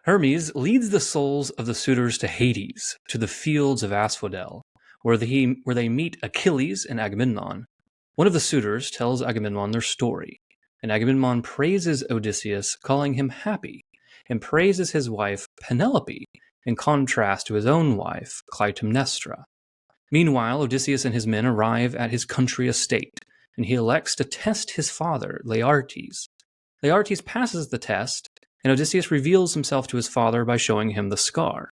Hermes leads the souls of the suitors to Hades, to the fields of asphodel, where they meet Achilles and Agamemnon. One of the suitors tells Agamemnon their story, and Agamemnon praises Odysseus, calling him happy, and praises his wife Penelope, in contrast to his own wife, Clytemnestra. Meanwhile, Odysseus and his men arrive at his country estate, and he elects to test his father, Laertes. Laertes passes the test, and Odysseus reveals himself to his father by showing him the scar.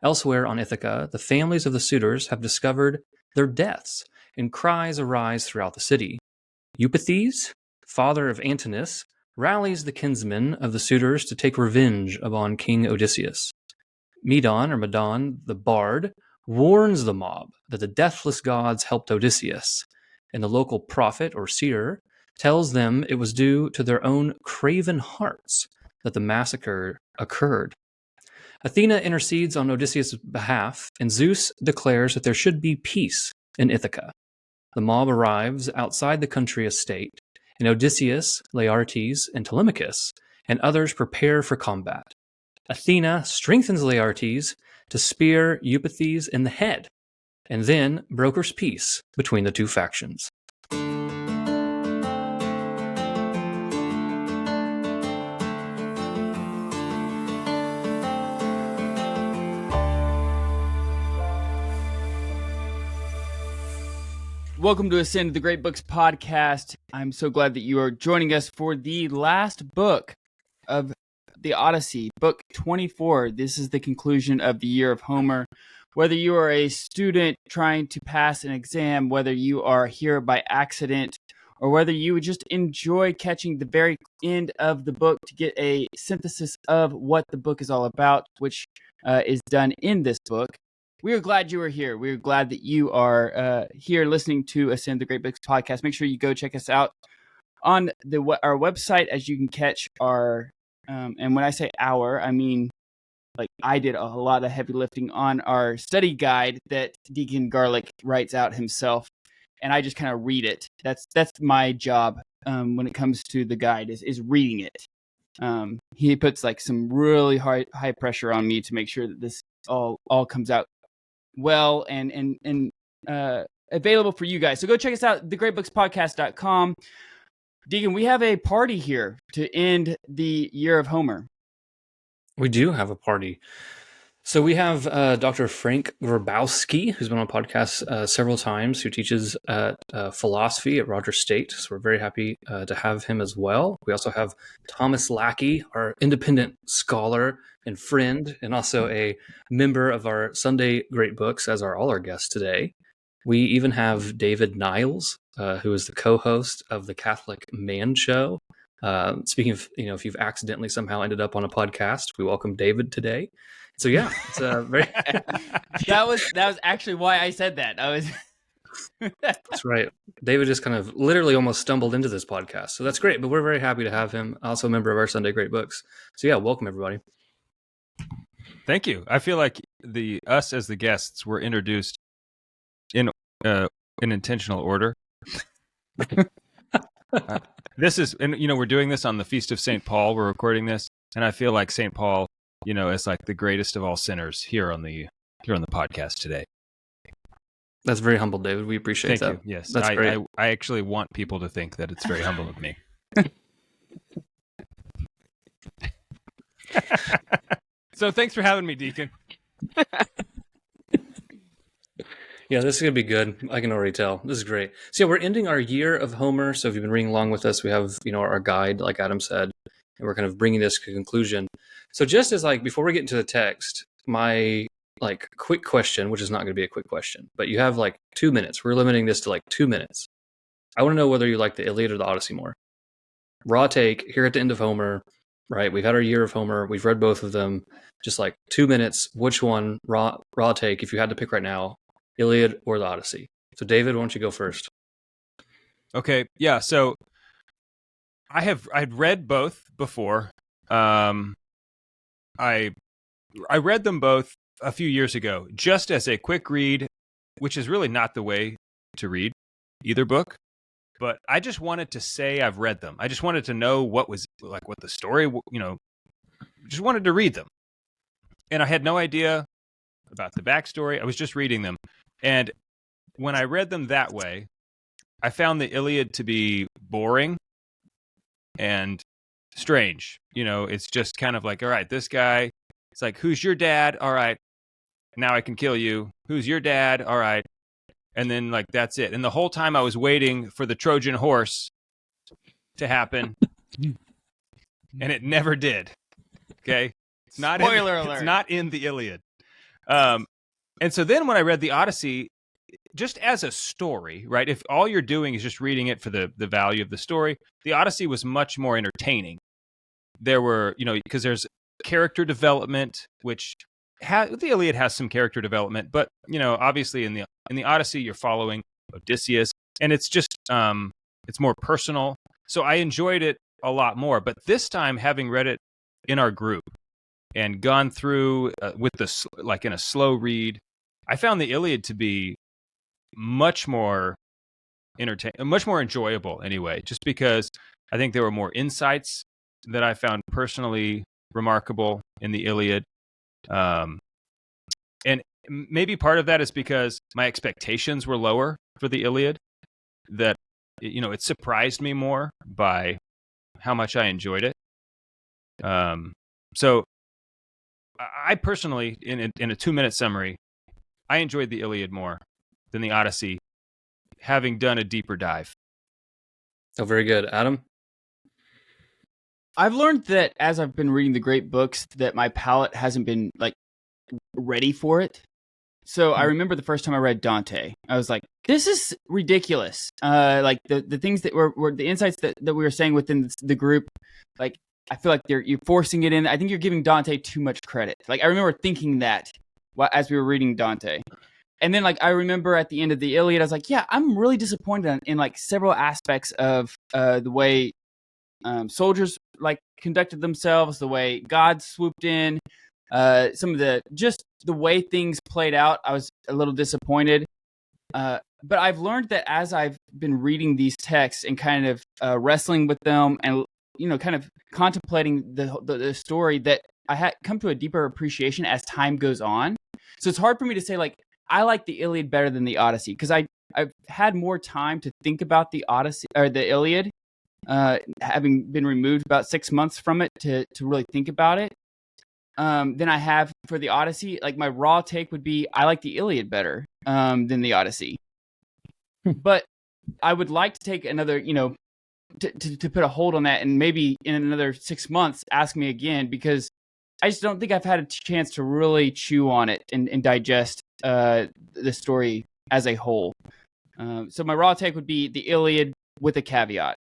Elsewhere on Ithaca, the families of the suitors have discovered their deaths, and cries arise throughout the city. Eupithes, father of Antinous, rallies the kinsmen of the suitors to take revenge upon King Odysseus. Medon, the bard, warns the mob that the deathless gods helped Odysseus, and the local prophet or seer tells them it was due to their own craven hearts that the massacre occurred. Athena intercedes on Odysseus' behalf, and Zeus declares that there should be peace in Ithaca. The mob arrives outside the country estate, and Odysseus, Laertes, and Telemachus and others prepare for combat. Athena strengthens Laertes to spear Eupithes in the head, and then brokers peace between the two factions. Welcome to Ascend to the Great Books podcast. I'm so glad that you are joining us for the last book of the Odyssey, book 24. This is the conclusion of the year of Homer. Whether you are a student trying to pass an exam, whether you are here by accident, or whether you just enjoy catching the very end of the book to get a synthesis of what the book is all about, which is done in this book, we are glad you are here. We are glad that you are here listening to Ascend the Great Books podcast. Make sure you go check us out on our website, as you can catch our, and when I say our, I mean, like I did a lot of heavy lifting on our study guide that Deacon Garlick writes out himself, and I just kind of read it. That's my job when it comes to the guide is reading it. He puts like some really high pressure on me to make sure that this all comes out well and available for you guys. So go check us out, thegreatbookspodcast.com. Deacon, we have a party here to end the year of Homer. We do have a party. So we have Dr. Frank Grabowski, who's been on podcasts several times, who teaches philosophy at Rogers State. So we're very happy to have him as well. We also have Thomas Lackey, our independent scholar and friend, and also a member of our Sunday Great Books, as are all our guests today. We even have David Niles, who is the co-host of the Catholic Man Show. Speaking of, if you've accidentally somehow ended up on a podcast, we welcome David today. So yeah, it's very. that was actually why I said that. That's right. David just kind of literally almost stumbled into this podcast, so that's great. But we're very happy to have him, also a member of our Sunday Great Books. So yeah, welcome everybody. Thank you. I feel like us as the guests were introduced in intentional order. This is, and we're doing this on the Feast of St. Paul. We're recording this, and I feel like St. Paul, is like the greatest of all sinners here on the podcast today. That's very humble, David. We appreciate that. Thank you. Yes, that's great. I actually want people to think that it's very humble of me. So thanks for having me, Deacon. Yeah, this is going to be good. I can already tell. This is great. So yeah, we're ending our year of Homer. So if you've been reading along with us, we have, our guide, like Adam said, and we're kind of bringing this to conclusion. So just as before we get into the text, my quick question, which is not going to be a quick question, but you have 2 minutes. We're limiting this to 2 minutes. I want to know whether you like the Iliad or the Odyssey more. Raw take here at the end of Homer, right? We've had our year of Homer. We've read both of them. Just 2 minutes. Which one, raw take, if you had to pick right now, Iliad or the Odyssey? So David, why don't you go first? Okay. Yeah. So I'd read both before. I read them both a few years ago, just as a quick read, which is really not the way to read either book. But I just wanted to say I've read them. I just wanted to know what was what the story, just wanted to read them. And I had no idea about the backstory. I was just reading them. And when I read them that way, I found the Iliad to be boring and strange. It's just kind of like, all right, this guy, it's like, who's your dad? All right, now I can kill you. Who's your dad? All right. And then, like, that's it. And the whole time I was waiting for the Trojan horse to happen, and it never did. Okay? It's not Spoiler alert. It's not in the Iliad. And so then when I read the Odyssey, just as a story, right? If all you're doing is just reading it for the value of the story, the Odyssey was much more entertaining. There were, because there's character development, which the Iliad has some character development, but obviously in the Odyssey you're following Odysseus, and it's just it's more personal. So I enjoyed it a lot more. But this time, having read it in our group and gone through with in a slow read, I found the Iliad to be much more much more enjoyable anyway, just because I think there were more insights that I found personally remarkable in the Iliad. And maybe part of that is because my expectations were lower for the Iliad, that, it surprised me more by how much I enjoyed it. So I personally, in a 2-minute summary, I enjoyed the Iliad more than the Odyssey, having done a deeper dive. Oh, very good. Adam? I've learned that as I've been reading the great books that my palate hasn't been ready for it. So I remember the first time I read Dante, I was like, this is ridiculous. The things that were the insights that we were saying within the group, like, I feel like you're forcing it in. I think you're giving Dante too much credit. Like, I remember thinking that as we were reading Dante. And then, I remember at the end of the Iliad, I was like, yeah, I'm really disappointed in several aspects of the way soldiers conducted themselves, the way God swooped in, some of the way things played out. I was a little disappointed. But I've learned that as I've been reading these texts and kind of wrestling with them and kind of contemplating the story, that I had come to a deeper appreciation as time goes on. So it's hard for me to say I like the Iliad better than the Odyssey, because I've had more time to think about the Odyssey or the Iliad, having been removed about 6 months from it to really think about it, than I have for the Odyssey. My raw take would be I like the Iliad better than the Odyssey. But I would like to take another, to put a hold on that, and maybe in another 6 months ask me again, because I just don't think I've had a chance to really chew on it and digest the story as a whole. So my raw take would be the Iliad with a caveat.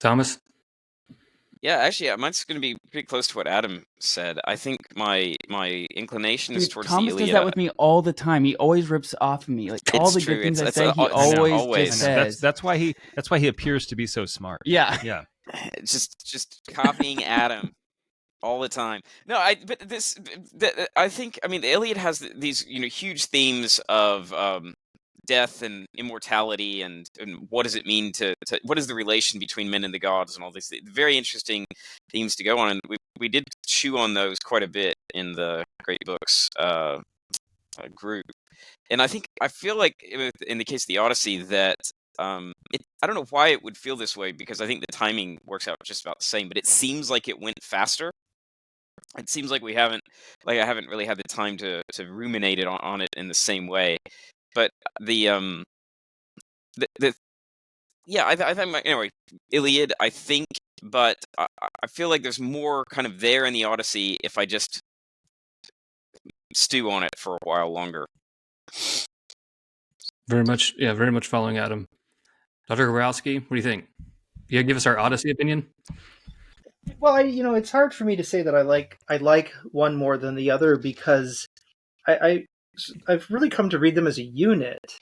Thomas? Yeah, actually, mine's going to be pretty close to what Adam said. I think my inclination is towards Thomas the Iliad. does that with me all the time. He always rips off of me. All the good things I say, he always just says. That's why he appears to be so smart. Yeah. Just copying Adam all the time. No, I think, the Iliad has these huge themes of death and immortality, and what does it mean to what is the relation between men and the gods, and all these very interesting themes to go on, and we did chew on those quite a bit in the Great Books group. And I feel like in the case of the Odyssey that I don't know why it would feel this way, because I think the timing works out just about the same, but it seems like it went faster. It seems like I haven't really had the time to ruminate on it in the same way. But I think anyway, Iliad, I think, but I feel like there's more kind of there in the Odyssey if I just stew on it for a while longer. Very much following Adam. Dr. Grabowski, what do you think? Yeah, give us our Odyssey opinion. Well, it's hard for me to say that I like one more than the other, because I've really come to read them as a unit.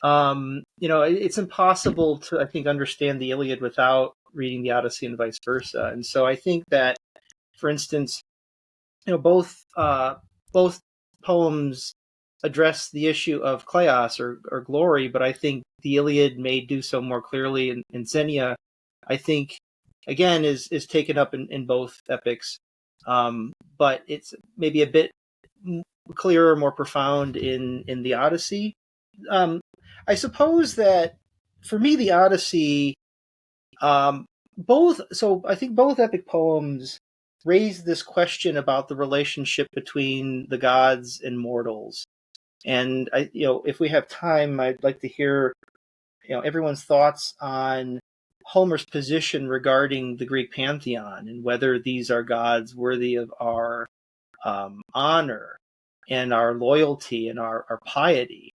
It's impossible to, I think, understand the Iliad without reading the Odyssey and vice versa. And so I think that, for instance, both poems address the issue of kleos or glory, but I think the Iliad may do so more clearly, and Xenia, I think, again, is taken up in both epics. but it's maybe a bit clearer, more profound in the Odyssey. I suppose that for me, the Odyssey, I think both epic poems raise this question about the relationship between the gods and mortals. And if we have time, I'd like to hear, everyone's thoughts on Homer's position regarding the Greek pantheon and whether these are gods worthy of our honor and our loyalty and our piety.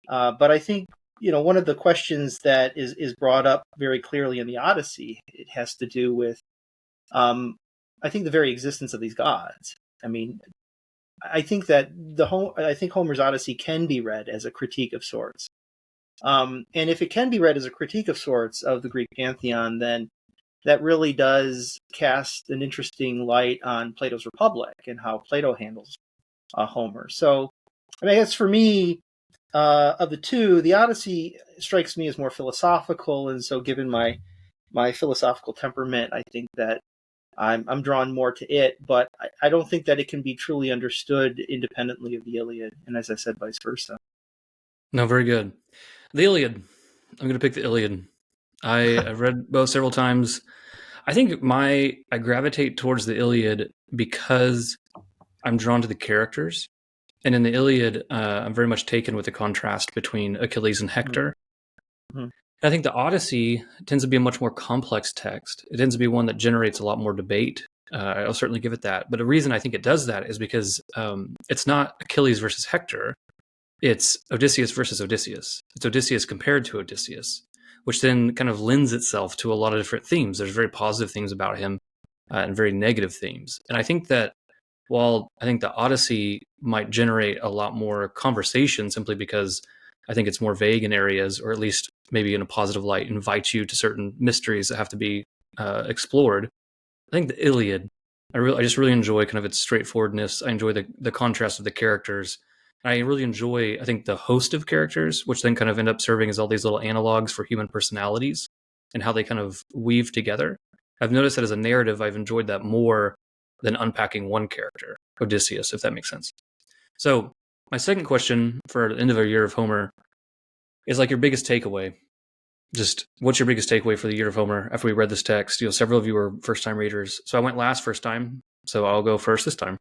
But I think, one of the questions that is brought up very clearly in the Odyssey, it has to do with, I think, the very existence of these gods. I mean, I think that Homer's Odyssey can be read as a critique of sorts. And if it can be read as a critique of sorts of the Greek pantheon, then that really does cast an interesting light on Plato's Republic and how Plato handles Homer. So, I guess for me, of the two, the Odyssey strikes me as more philosophical, and so given my philosophical temperament, I think that I'm drawn more to it, but I don't think that it can be truly understood independently of the Iliad, and as I said, vice versa. No, very good. The Iliad. I'm going to pick the Iliad. I've read both several times. I think I gravitate towards the Iliad because I'm drawn to the characters. And in the Iliad, I'm very much taken with the contrast between Achilles and Hector. Mm-hmm. I think the Odyssey tends to be a much more complex text. It tends to be one that generates a lot more debate. I'll certainly give it that. But the reason I think it does that is because it's not Achilles versus Hector. It's Odysseus versus Odysseus. It's Odysseus compared to Odysseus, which then kind of lends itself to a lot of different themes. There's very positive things about him and very negative themes. And I think that while I think the Odyssey might generate a lot more conversation simply because I think it's more vague in areas, or at least maybe in a positive light, invite you to certain mysteries that have to be explored. I think the Iliad, I just really enjoy kind of its straightforwardness. I enjoy the contrast of the characters. I really enjoy, I think, the host of characters, which then kind of end up serving as all these little analogs for human personalities and how they kind of weave together. I've noticed that as a narrative, I've enjoyed that more than unpacking one character, Odysseus, if that makes sense. So my second question for the end of a year of Homer is like your biggest takeaway. Just what's your biggest takeaway for the year of Homer after we read this text? Several of you were first-time readers. So I went last first time, so I'll go first this time.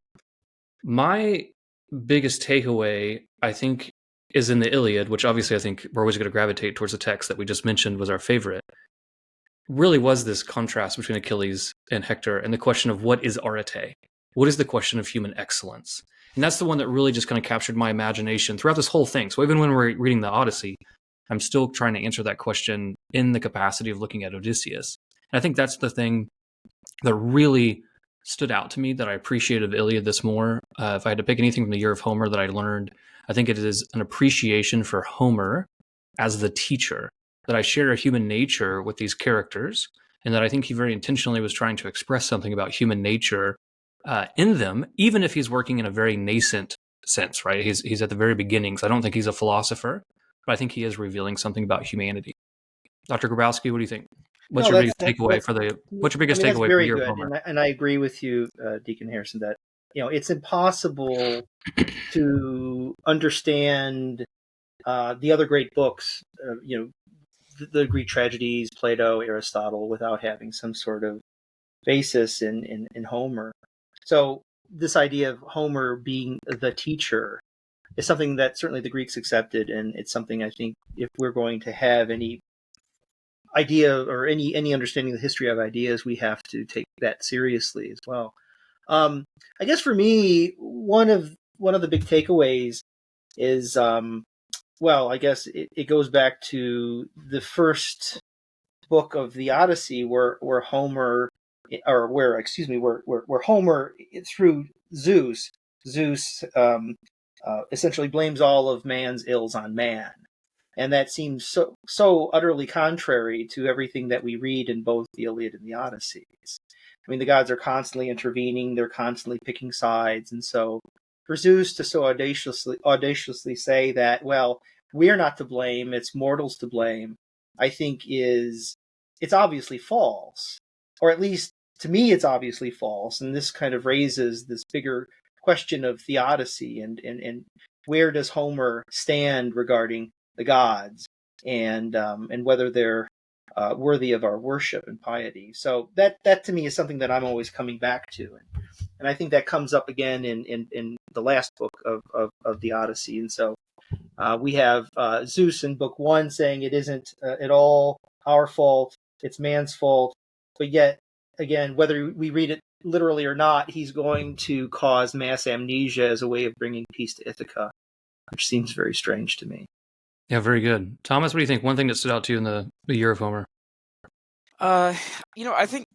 My biggest takeaway, I think, is in the Iliad, which obviously I think we're always going to gravitate towards the text that we just mentioned was our favorite. Really was this contrast between Achilles and Hector and the question of what is arete? What is the question of human excellence? And that's the one that really just kind of captured my imagination throughout this whole thing. So even when we're reading the Odyssey, I'm still trying to answer that question in the capacity of looking at Odysseus. And I think that's the thing that really stood out to me that I appreciated the Iliad this more. If I had to pick anything from the year of Homer that I learned, I think it is an appreciation for Homer as the teacher, that I share a human nature with these characters, and that I think he very intentionally was trying to express something about human nature in them, even if he's working in a very nascent sense, right? He's at the very beginnings. I don't think he's a philosopher, but I think he is revealing something about humanity. Dr. Grabowski, what do you think? What's your biggest takeaway for the year of Homer? And I agree with you, Deacon Harrison, that it's impossible to understand the other great books, the Greek tragedies, Plato, Aristotle, without having some sort of basis in Homer. So this idea of Homer being the teacher is something that certainly the Greeks accepted, and it's something I think if we're going to have any idea or any understanding of the history of ideas, we have to take that seriously as well. I guess for me, one of the big takeaways is, I guess it goes back to the first book of the Odyssey, where Homer through Zeus essentially blames all of man's ills on man. And that seems so utterly contrary to everything that we read in both the Iliad and the Odyssey. I mean, the gods are constantly intervening; they're constantly picking sides, and so for Zeus to so audaciously say that, well, we're not to blame; it's mortals to blame, I think it's obviously false, or at least to me, it's obviously false. And this kind of raises this bigger question of theodicy and where does Homer stand regarding the gods and whether they're worthy of our worship and piety. So that to me is something that I'm always coming back to. And I think that comes up again in the last book of the Odyssey. And so we have Zeus in book 1 saying it isn't at all our fault, it's man's fault. But yet, again, whether we read it literally or not, he's going to cause mass amnesia as a way of bringing peace to Ithaca, which seems very strange to me. Yeah, very good. Thomas, what do you think? One thing that stood out to you in the Year of Homer? I think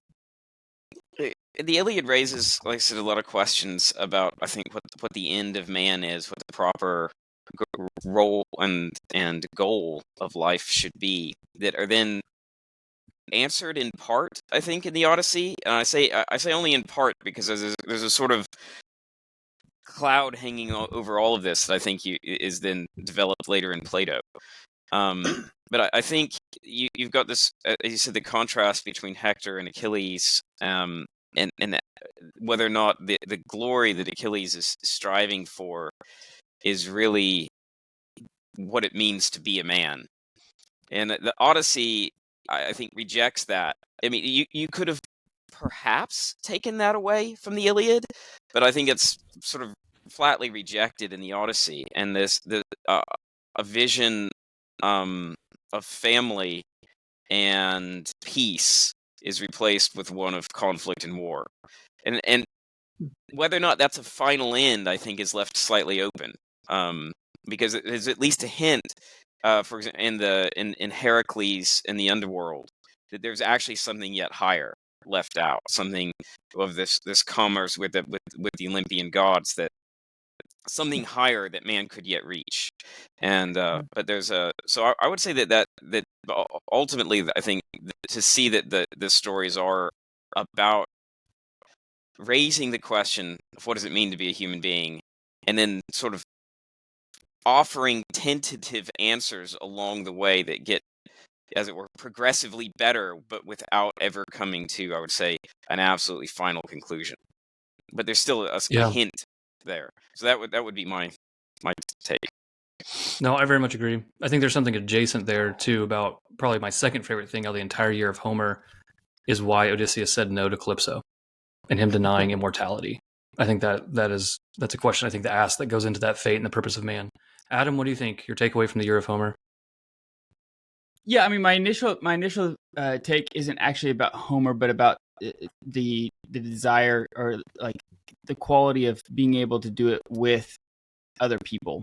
the Iliad raises, like I said, a lot of questions about, I think, what the end of man is, what the proper role and goal of life should be, that are then answered in part, I think, in the Odyssey. And I say only in part because there's a sort of cloud hanging over all of this that I think is then developed later in Plato. But I think you've got this, as you said, the contrast between Hector and Achilles, and whether or not the glory that Achilles is striving for is really what it means to be a man. And the Odyssey, I think, rejects that. I mean, you could have perhaps taken that away from the Iliad, but I think it's sort of flatly rejected in the Odyssey. And a vision of family and peace is replaced with one of conflict and war. And whether or not that's a final end, I think, is left slightly open, because there's at least a hint, for example, in Heracles in the underworld, that there's actually something yet higher left out, something of this commerce with the Olympian gods, that something higher that man could yet reach. And but there's so I would say that ultimately, I think, to see that the stories are about raising the question of what does it mean to be a human being, and then sort of offering tentative answers along the way that get, as it were, progressively better, but without ever coming to, I would say, an absolutely final conclusion. But there's still a hint there. So that would be my take. No, I very much agree. I think there's something adjacent there too about probably my second favorite thing of the entire Year of Homer is why Odysseus said no to Calypso and him denying immortality. I think that's a question I think to ask that goes into that fate and the purpose of man. Adam, what do you think? Your takeaway from the Year of Homer? Yeah, I mean, my initial take isn't actually about Homer, but about the desire, or like the quality of being able to do it with other people,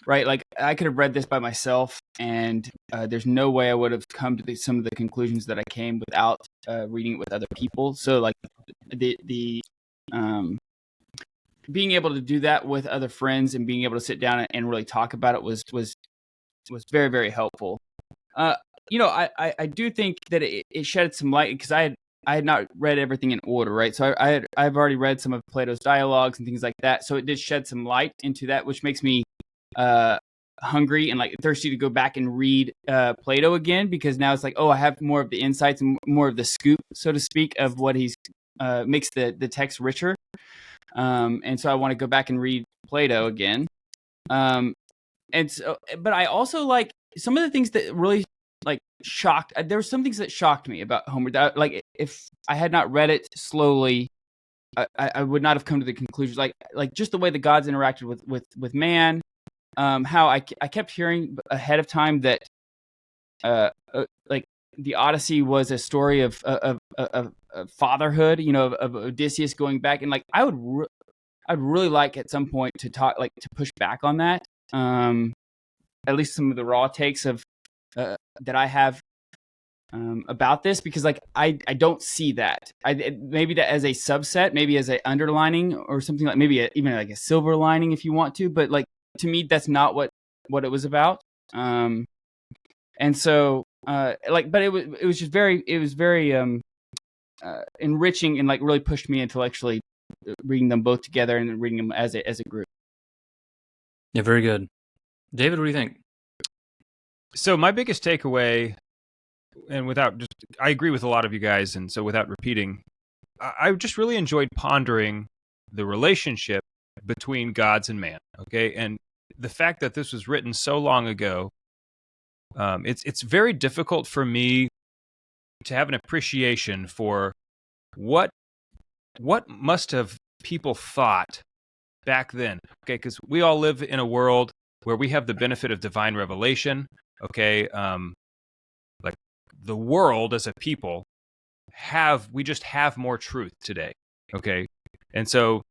right? Like, I could have read this by myself, and there's no way I would have come to some of the conclusions that I came without reading it with other people. So, like, the being able to do that with other friends and being able to sit down and really talk about it was very, very helpful. I do think that it shed some light, because I had not read everything in order, right? So I've already read some of Plato's dialogues and things like that. So it did shed some light into that, which makes me hungry and like thirsty to go back and read Plato again, because now it's like, oh, I have more of the insights and more of the scoop, so to speak, of what he's makes the text richer. And so I want to go back and read Plato again. And so, but I also like some of the things that really like shocked. There were some things that shocked me about Homer. That, like, if I had not read it slowly, I would not have come to the conclusions. Like just the way the gods interacted with man. How I kept hearing ahead of time that like the Odyssey was a story of fatherhood, of Odysseus going back, and like I'd really like at some point to push back on that. At least some of the raw takes of that I have about this, because like I don't see that. Maybe that as a subset, maybe as a underlining or something, like maybe even like a silver lining if you want to, but like to me that's not what it was about. And so but it was just very enriching, and like really pushed me intellectually, reading them both together and reading them as a group. Yeah, very good. David, what do you think? So my biggest takeaway, and I agree with a lot of you guys, and so without repeating, I just really enjoyed pondering the relationship between gods and man. Okay, and the fact that this was written so long ago, it's very difficult for me to have an appreciation for what must have people thought back then. Okay, because we all live in a world where we have the benefit of divine revelation. Okay, like the world as a people we just have more truth today. Okay, and so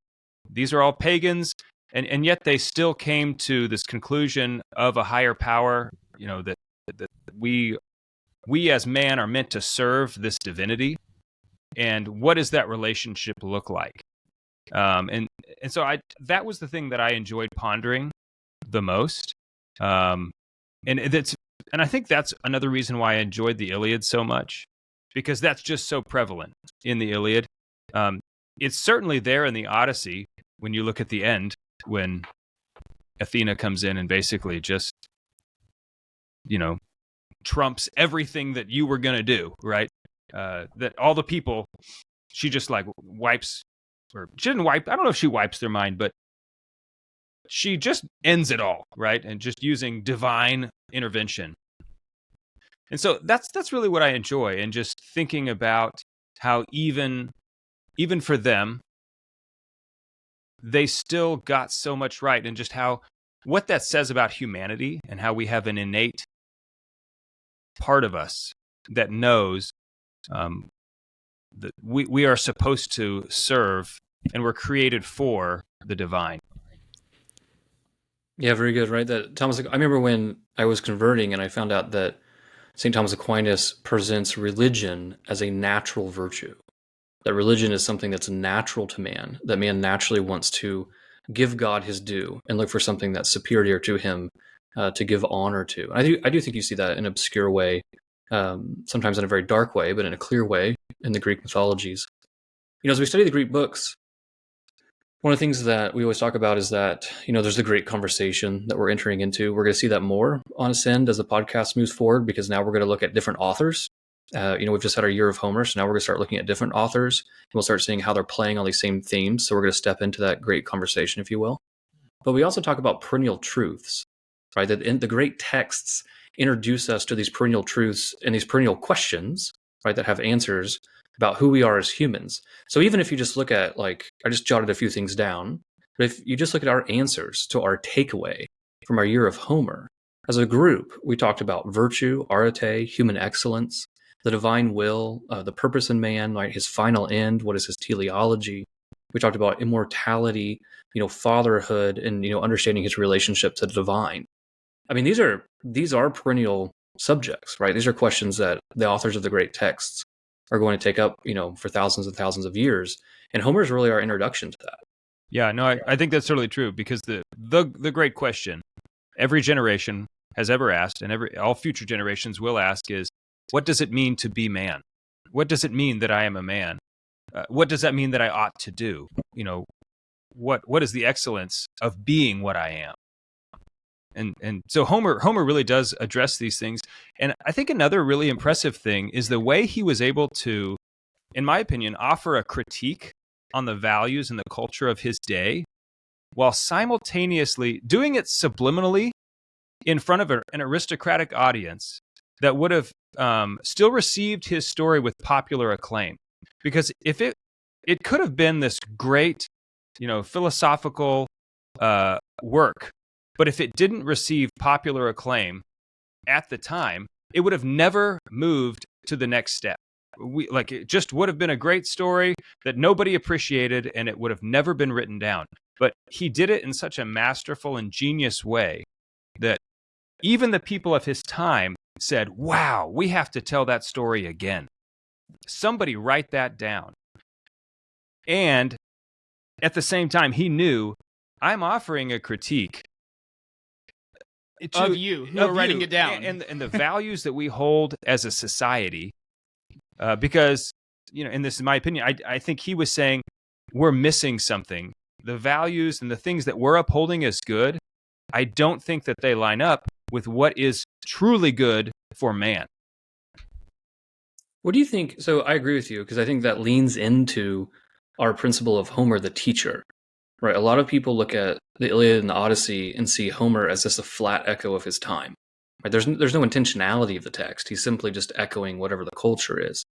these are all pagans, and yet they still came to this conclusion of a higher power. You know, that we as man are meant to serve this divinity. And what does that relationship look like? And so that was the thing that I enjoyed pondering the most. And I think that's another reason why I enjoyed the Iliad so much, because that's just so prevalent in the Iliad. It's certainly there in the Odyssey when you look at the end, when Athena comes in and basically just, trumps everything that you were going to do, right? That all the people, she just like wipes, or she didn't wipe, I don't know if she wipes their mind, but she just ends it all, right? And just using divine intervention. And so that's really what I enjoy, and just thinking about how even for them, they still got so much right, and just what that says about humanity, and how we have an innate part of us that knows that we are supposed to serve, and we're created for the divine. Yeah, very good, right? That Thomas, I remember when I was converting and I found out that St. Thomas Aquinas presents religion as a natural virtue. That religion is something that's natural to man, that man naturally wants to give God his due and look for something that's superior to him to give honor to. And I do think you see that in an obscure way, sometimes in a very dark way, but in a clear way in the Greek mythologies. As we study the Greek books, one of the things that we always talk about is that, there's the great conversation that we're entering into. We're going to see that more on Ascend as the podcast moves forward, because now we're going to look at different authors. We've just had our year of Homer, so now we're going to start looking at different authors, and we'll start seeing how they're playing on these same themes. So we're going to step into that great conversation, if you will. But we also talk about perennial truths, right? That the great texts introduce us to these perennial truths and these perennial questions, right, that have answers about who we are as humans. So even if you just look at, I just jotted a few things down, but if you just look at our answers to our takeaway from our year of Homer, as a group, we talked about virtue, arete, human excellence, the divine will, the purpose in man, right, his final end, what is his teleology. We talked about immortality, fatherhood, and, understanding his relationship to the divine. I mean, these are perennial subjects, right? These are questions that the authors of the great texts are going to take up, for thousands and thousands of years. And Homer is really our introduction to that. Yeah, no, I think that's totally true, because the great question every generation has ever asked, and all future generations will ask, is, what does it mean to be man? What does it mean that I am a man? What does that mean that I ought to do? What is the excellence of being what I am? And so Homer really does address these things. And I think another really impressive thing is the way he was able to, in my opinion, offer a critique on the values and the culture of his day, while simultaneously doing it subliminally in front of an aristocratic audience that would have still received his story with popular acclaim. Because if it could have been this great, philosophical work, but if it didn't receive popular acclaim at the time, it would have never moved to the next step. It just would have been a great story that nobody appreciated, and it would have never been written down. But he did it in such a masterful and genius way that even the people of his time said, wow, we have to tell that story again. Somebody write that down. And at the same time, he knew, I'm offering a critique of you who are writing it down, and the values that we hold as a society, because and this is my opinion, I think he was saying we're missing something. The values and the things that we're upholding as good, I don't think that they line up with what is truly good for man. What do you think? So I agree with you because I think that leans into our principle of Homer the teacher, right? A lot of people look at the Iliad and the Odyssey and see Homer as just a flat echo of his time. Right? There's no intentionality of the text. He's simply just echoing whatever the culture is.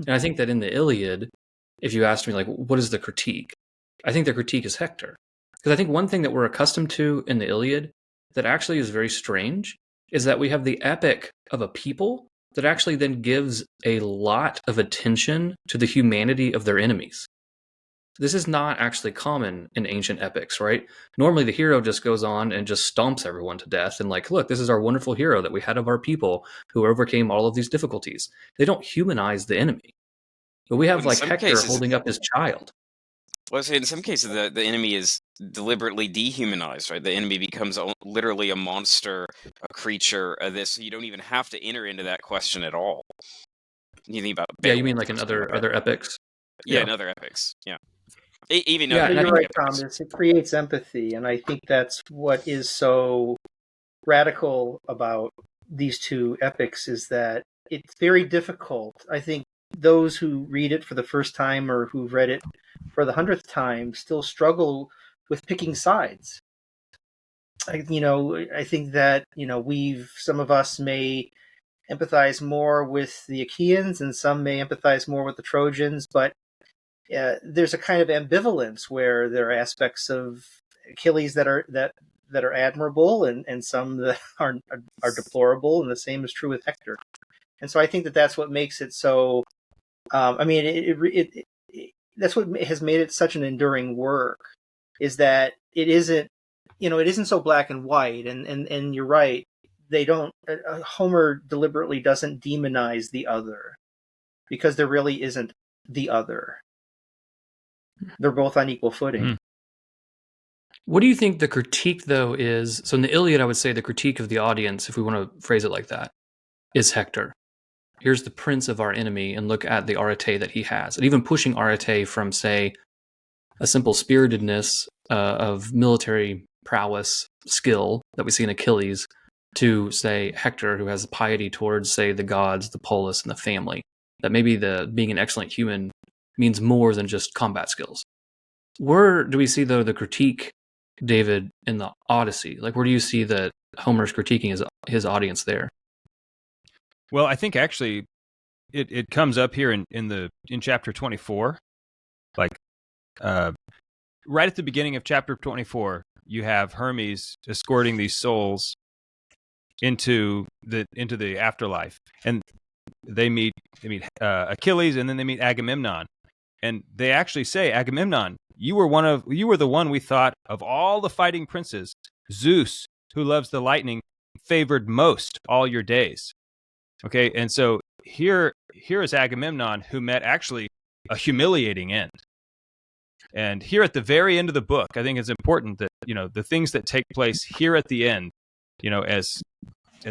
And I think that in the Iliad, if you asked me, like, what is the critique? I think the critique is Hector. Because I think one thing that we're accustomed to in the Iliad that actually is very strange is that we have the epic of a people that actually then gives a lot of attention to the humanity of their enemies. This is not actually common in ancient epics, right? Normally the hero just goes on and just stomps everyone to death and like, look, this is our wonderful hero that we had of our people who overcame all of these difficulties. They don't humanize the enemy. But we have In like some Hector cases- holding up his child. Well, so in some cases, the enemy is deliberately dehumanized, right? The enemy becomes literally a monster, a creature. This you don't even have to enter into that question at all. You think about Yeah, you mean Beowulf like in or something like that. other epics? Yeah, in other epics. Yeah, even Yeah, other and I You're think right, epics. Thomas. It creates empathy, and I think that's what is so radical about these two epics is that it's very difficult. I think those who read it for the first time or who've read it for the 100th time still struggle with picking sides. I think that some of us may empathize more with the Achaeans and some may empathize more with the Trojans, but there's a kind of ambivalence where there are aspects of Achilles that are admirable and some that are deplorable, and the same is true with Hector. And so I think that that's what makes it so. That's what has made it such an enduring work, is that it isn't so black and white. And you're right, they don't. Homer deliberately doesn't demonize the other, because there really isn't the other. They're both on equal footing. What do you think the critique, though, is? So in the Iliad, I would say the critique of the audience, if we want to phrase it like that, is Hector. Here's the prince of our enemy, and look at the arete that he has. And even pushing arete from, say, a simple spiritedness of military prowess, skill that we see in Achilles, to, say, Hector, who has piety towards, say, the gods, the polis, and the family. That maybe being an excellent human means more than just combat skills. Where do we see, though, the critique, David, in the Odyssey? Like, where do you see that Homer's critiquing his audience there? Well, I think actually it comes up here in chapter 24. Like right at the beginning of chapter 24, you have Hermes escorting these souls into the afterlife, and they meet Achilles, and then they meet Agamemnon, and they actually say, Agamemnon, you were the one we thought of all the fighting princes, Zeus, who loves the lightning, favored most all your days. Okay, and so here is Agamemnon, who met actually a humiliating end. And here at the very end of the book, I think it's important that the things that take place here at the end, as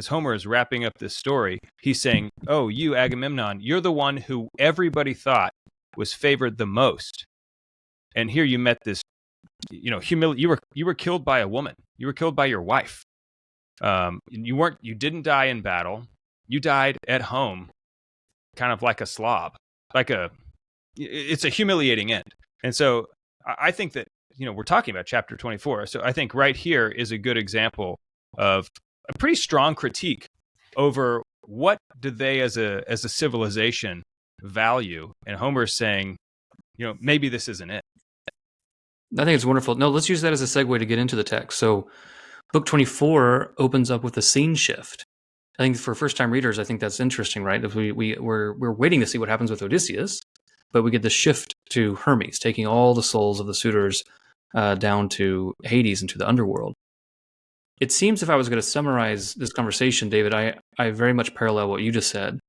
Homer is wrapping up this story, he's saying, "Oh, you Agamemnon, you're the one who everybody thought was favored the most, and here you met this, you were killed by a woman, you were killed by your wife. You didn't die in battle." You died at home, kind of like a slob, it's a humiliating end. And so I think that, we're talking about chapter 24. So I think right here is a good example of a pretty strong critique over what do they as a civilization value. And Homer's saying, maybe this isn't it. I think it's wonderful. No, let's use that as a segue to get into the text. So book 24 opens up with a scene shift. I think for first-time readers, I think that's interesting, right? If we're waiting to see what happens with Odysseus, but we get the shift to Hermes, taking all the souls of the suitors down to Hades, into the underworld. It seems, if I was going to summarize this conversation, David, I very much parallel what you just said.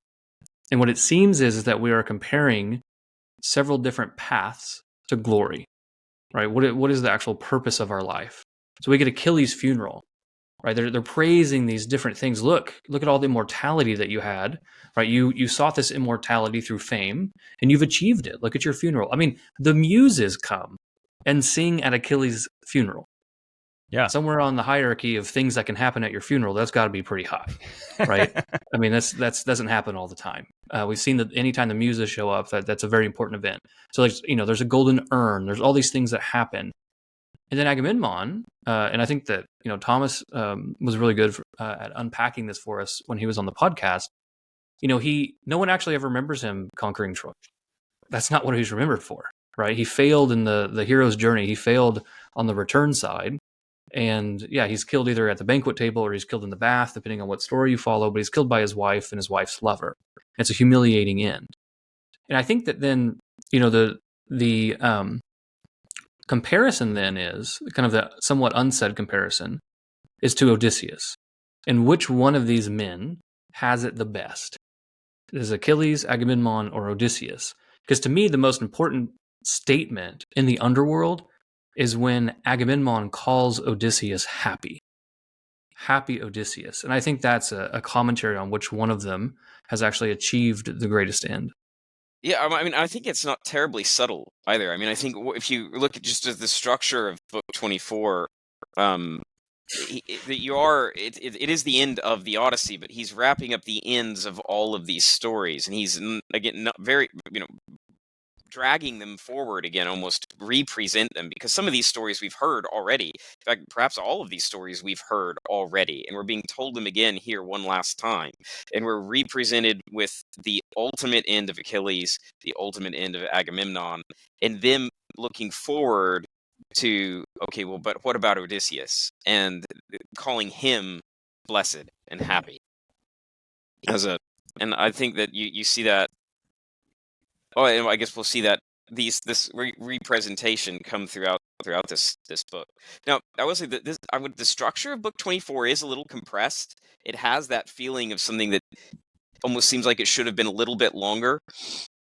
And what it seems is that we are comparing several different paths to glory, right? What is the actual purpose of our life? So we get Achilles' funeral. Right, they're praising these different things. Look at all the immortality that you had. Right, you sought this immortality through fame, and you've achieved it. Look at your funeral. I mean, the muses come and sing at Achilles' funeral. Yeah. somewhere on the hierarchy of things that can happen at your funeral, that's got to be pretty high, right? I mean, that's doesn't happen all the time. We've seen that anytime the muses show up, that's a very important event. So there's a golden urn. There's all these things that happen, and then Agamemnon, and I think that Thomas was really good at unpacking this for us when he was on the podcast. No one actually ever remembers him conquering Troy. That's not what he's remembered for, right? He failed in the hero's journey. He failed on the return side. And yeah, he's killed either at the banquet table or he's killed in the bath, depending on what story you follow, but he's killed by his wife and his wife's lover. It's a humiliating end. And I think that then, the comparison then is kind of the somewhat unsaid comparison is to Odysseus. And which one of these men has it the best? Is Achilles, Agamemnon, or Odysseus? Because to me, the most important statement in the underworld is when Agamemnon calls Odysseus happy. Happy Odysseus. And I think that's a commentary on which one of them has actually achieved the greatest end. Yeah, I mean, I think it's not terribly subtle either. I mean, I think if you look at just at the structure of Book 24, it is the end of the Odyssey, but he's wrapping up the ends of all of these stories, and he's again not very dragging them forward again, almost represent them, because some of these stories we've heard already. In fact, perhaps all of these stories we've heard already, and we're being told them again here one last time. And we're represented with the ultimate end of Achilles, the ultimate end of Agamemnon, and them looking forward to, okay, well, but what about Odysseus? And calling him blessed and happy. And I think that you see that. Oh, and I guess we'll see that this representation come throughout this book. Now, I will say that the structure of Book 24 is a little compressed. It has that feeling of something that almost seems like it should have been a little bit longer,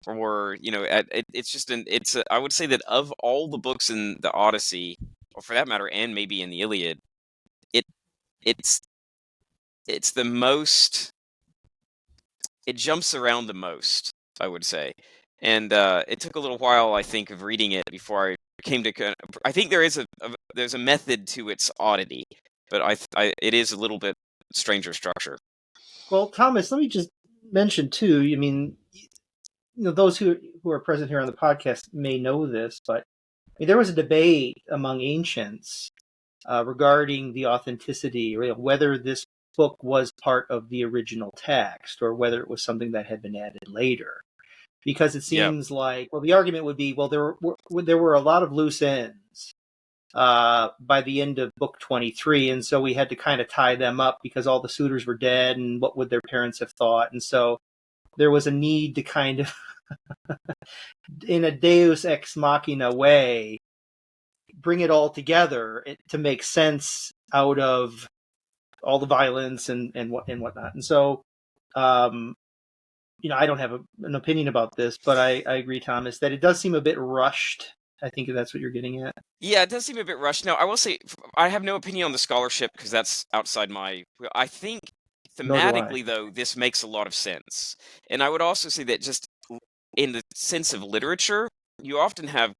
or I would say that of all the books in the Odyssey, or for that matter, and maybe in the Iliad, it's the most. It jumps around the most, I would say. And it took a little while, I think, of reading it before I came to. I think there's a method to its oddity, but it is a little bit stranger structure. Well, Thomas, let me just mention too. I mean, those who are present here on the podcast may know this, but there was a debate among ancients regarding the authenticity, or whether this book was part of the original text or whether it was something that had been added later. Because it seems like, well, the argument would be, well, there were a lot of loose ends by the end of Book 23, and so we had to kind of tie them up because all the suitors were dead, and what would their parents have thought? And so there was a need to kind of, in a Deus ex machina way, bring it all together to make sense out of all the violence and whatnot. And so, I don't have an opinion about this, but I agree, Thomas, that it does seem a bit rushed. I think that's what you're getting at. Yeah, it does seem a bit rushed. Now, I will say, I have no opinion on the scholarship because that's outside my. I think thematically, though, this makes a lot of sense. And I would also say that just in the sense of literature, you often have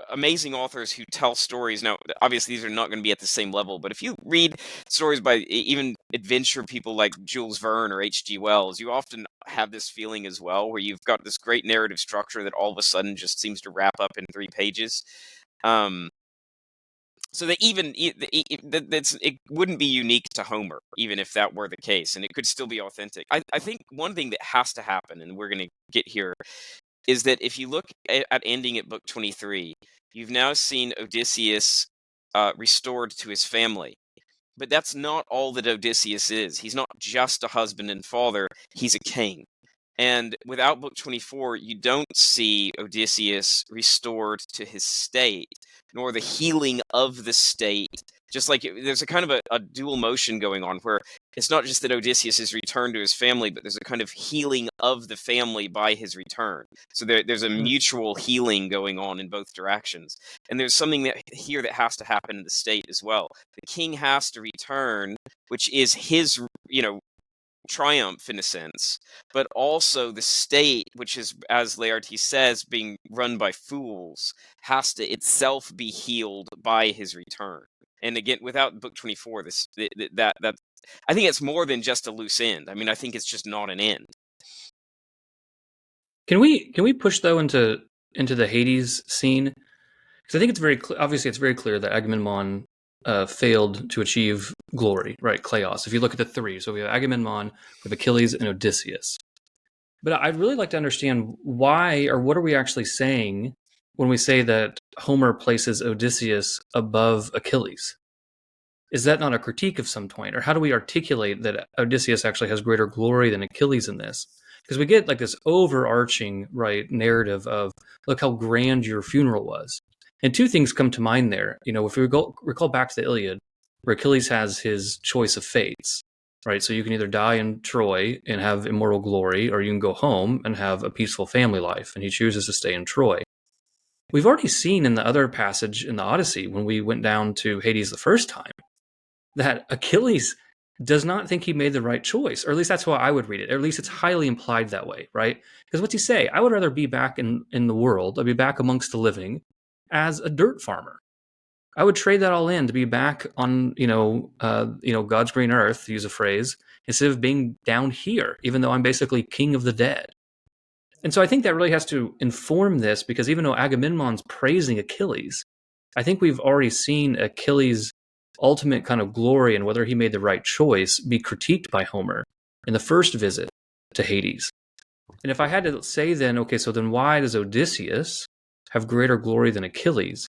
amazing authors who tell stories. Now, obviously, these are not going to be at the same level, but if you read stories by even adventure people like Jules Verne or H.G. Wells, you often have this feeling as well, where you've got this great narrative structure that all of a sudden just seems to wrap up in 3 pages. So that even it wouldn't be unique to Homer, even if that were the case, and it could still be authentic. I think one thing that has to happen, and we're going to get here, is that if you look at ending at Book 23, you've now seen Odysseus restored to his family. But that's not all that Odysseus is. He's not just a husband and father, he's a king. And without Book 24, you don't see Odysseus restored to his state, nor the healing of the state. Just like there's a kind of a dual motion going on, where it's not just that Odysseus is returned to his family, but there's a kind of healing of the family by his return. So there's a mutual healing going on in both directions. And there's something that has to happen in the state as well. The king has to return, which is his, triumph in a sense, but also the state, which is, as Laertes says, being run by fools, has to itself be healed by his return. And again, without book 24, that I think it's more than just a loose end. I mean, I think it's just not an end. Can we push though into the Hades scene? Because I think it's obviously it's very clear that Agamemnon failed to achieve glory, right? Kleos. If you look at the three, so we have Agamemnon, we have Achilles, and Odysseus. But I'd really like to understand why, or what are we actually saying when we say that Homer places Odysseus above Achilles? Is that not a critique of some point? Or how do we articulate that Odysseus actually has greater glory than Achilles in this? Because we get like this overarching, right, narrative of, look how grand your funeral was. And two things come to mind there. You know, if we recall back to the Iliad, where Achilles has his choice of fates, right? So you can either die in Troy and have immortal glory, or you can go home and have a peaceful family life. And he chooses to stay in Troy. We've already seen in the other passage in the Odyssey, when we went down to Hades the first time, that Achilles does not think he made the right choice, or at least that's how I would read it. Or at least it's highly implied that way, right? Because what's he say? I would rather be back in the world, I'd be back amongst the living as a dirt farmer. I would trade that all in to be back on, God's green earth, to use a phrase, instead of being down here, even though I'm basically king of the dead. And so I think that really has to inform this, because even though Agamemnon's praising Achilles, I think we've already seen Achilles' ultimate kind of glory and whether he made the right choice be critiqued by Homer in the first visit to Hades. And if I had to say then, okay, so then why does Odysseus have greater glory than Achilles?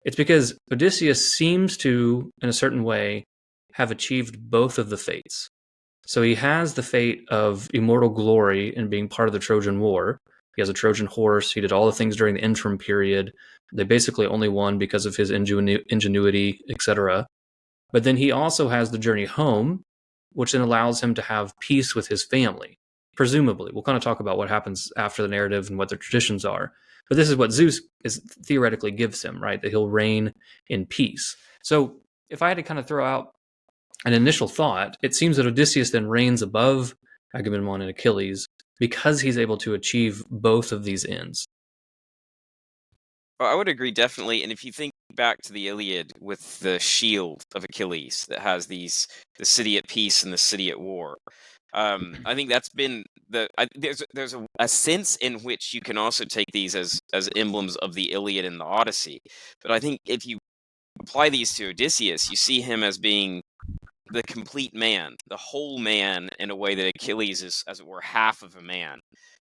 It's because Odysseus seems to, in a certain way, have achieved both of the fates. So he has the fate of immortal glory in being part of the Trojan War. He has a Trojan horse. He did all the things during the interim period. They basically only won because of his ingenuity, etc. But then he also has the journey home, which then allows him to have peace with his family. Presumably, we'll kind of talk about what happens after the narrative and what their traditions are. But this is what Zeus theoretically gives him, right? That he'll reign in peace. So if I had to kind of throw out an initial thought, it seems that Odysseus then reigns above Agamemnon and Achilles because he's able to achieve both of these ends. Well, I would agree definitely. And if you think back to the Iliad with the shield of Achilles that has the city at peace and the city at war, I think that's been there's a sense in which you can also take these as emblems of the Iliad and the Odyssey. But I think if you apply these to Odysseus, you see him as being the complete man, the whole man, in a way that Achilles is, as it were, half of a man.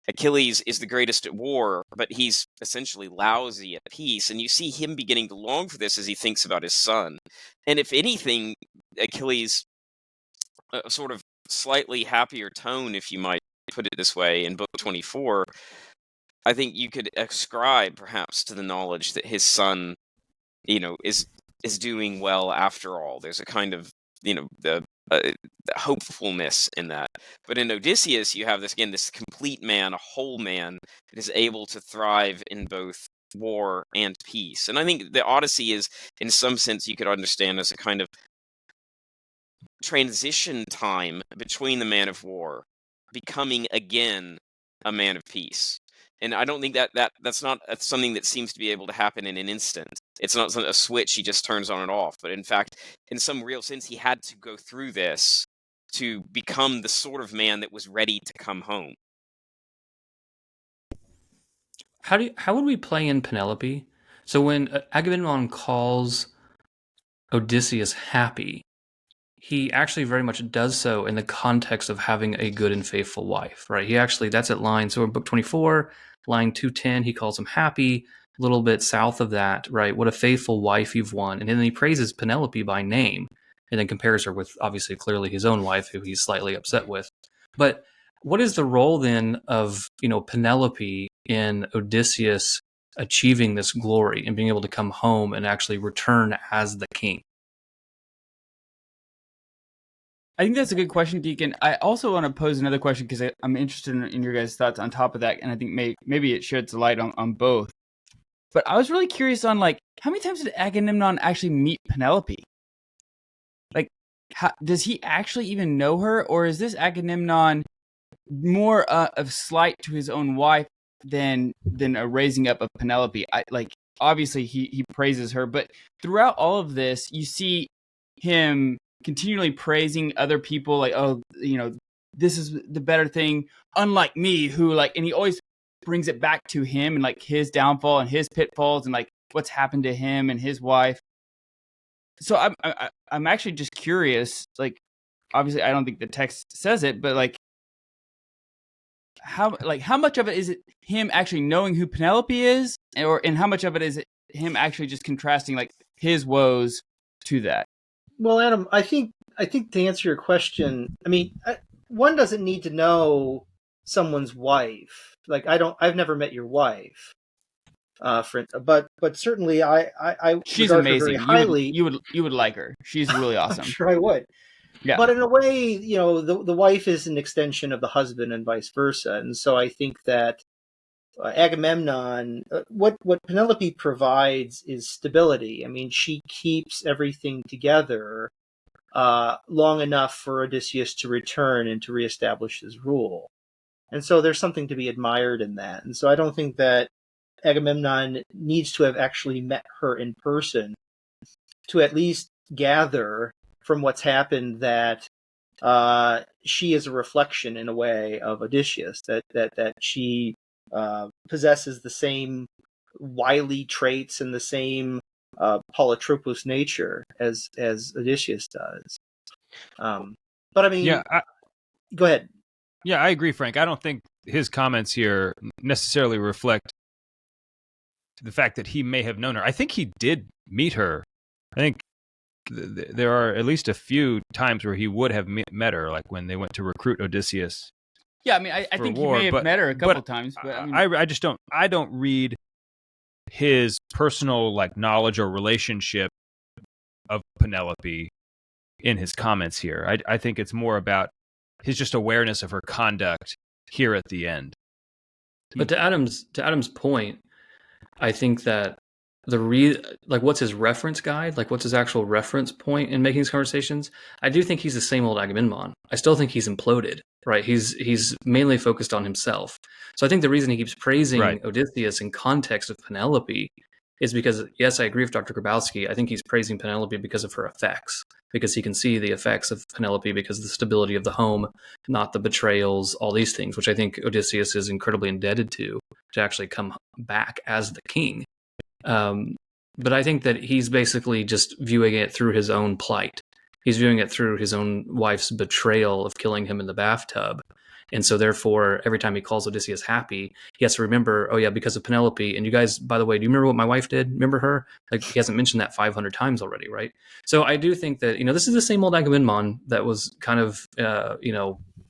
Achilles is the greatest at war, but he's essentially lousy at peace. And you see him beginning to long for this as he thinks about his son. And if anything, Achilles, a sort of slightly happier tone, if you might put it this way, in book 24, I think you could ascribe perhaps to the knowledge that his son, is doing well after all. There's a kind of, the hopefulness in that. But in Odysseus, you have this complete man, a whole man that is able to thrive in both war and peace. And I think the Odyssey is, in some sense, you could understand as a kind of transition time between the man of war becoming again a man of peace. And I don't think that's not something that seems to be able to happen in an instant. It's not a switch he just turns on and off. But in fact, in some real sense, he had to go through this to become the sort of man that was ready to come home. How would we play in Penelope? So when Agamemnon calls Odysseus happy, he actually very much does so in the context of having a good and faithful wife, right? That's at line, so in book 24, line 210, he calls him happy. A little bit south of that, right? What a faithful wife you've won. And then he praises Penelope by name and then compares her with, obviously, clearly his own wife, who he's slightly upset with. But what is the role then of, Penelope in Odysseus achieving this glory and being able to come home and actually return as the king? I think that's a good question, Deacon. I also want to pose another question because I'm interested in your guys' thoughts on top of that, and I think maybe it sheds light on both. But I was really curious on, how many times did Agamemnon actually meet Penelope? Does he actually even know her, or is this Agamemnon more of slight to his own wife than a raising up of Penelope? obviously he praises her, but throughout all of this, you see him continually praising other people, like, oh, this is the better thing, unlike me, who like, and he always brings it back to him and like his downfall and his pitfalls and like what's happened to him and his wife. So I'm actually just curious, like, obviously I don't think the text says it, but like how much of it is it him actually knowing who Penelope is, and how much of it is it him actually just contrasting like his woes to that? Well, Adam, I think to answer your question, I mean, one doesn't need to know someone's wife. Like, I've never met your wife, but certainly I she's regard her amazing. very highly. You would like her. She's really awesome. I'm sure I would. Yeah. But in a way, the wife is an extension of the husband and vice versa. And so I think that Agamemnon, what Penelope provides is stability. I mean, she keeps everything together long enough for Odysseus to return and to reestablish his rule. And so there's something to be admired in that. And so I don't think that Agamemnon needs to have actually met her in person to at least gather from what's happened that she is a reflection in a way of Odysseus, that she possesses the same wily traits and the same polytropous nature as Odysseus does. But I mean, go ahead. Yeah, I agree, Frank. I don't think his comments here necessarily reflect the fact that he may have known her. I think he did meet her. I think there are at least a few times where he would have met her, like when they went to recruit Odysseus. Yeah, I mean, I think he may have met her a couple times, but I mean, I just don't. I don't read his personal like knowledge or relationship of Penelope in his comments here. I think it's more about his just awareness of her conduct here at the end. But to Adam's point, I think that what's his reference guide? Like, what's his actual reference point in making these conversations? I do think he's the same old Agamemnon. I still think he's imploded, right? He's mainly focused on himself. So I think the reason he keeps praising Odysseus in context of Penelope is because, yes, I agree with Dr. Grabowski. I think he's praising Penelope because of her effects, because he can see the effects of Penelope because of the stability of the home, not the betrayals, all these things, which I think Odysseus is incredibly indebted to actually come back as the king. But I think that he's basically just viewing it through his own plight. He's viewing it through his own wife's betrayal of killing him in the bathtub. And so therefore, every time he calls Odysseus happy, he has to remember, oh yeah, because of Penelope. And you guys, by the way, do you remember what my wife did? Remember her? Like, he hasn't mentioned that 500 times already, right? So I do think that, this is the same old Agamemnon that was kind of,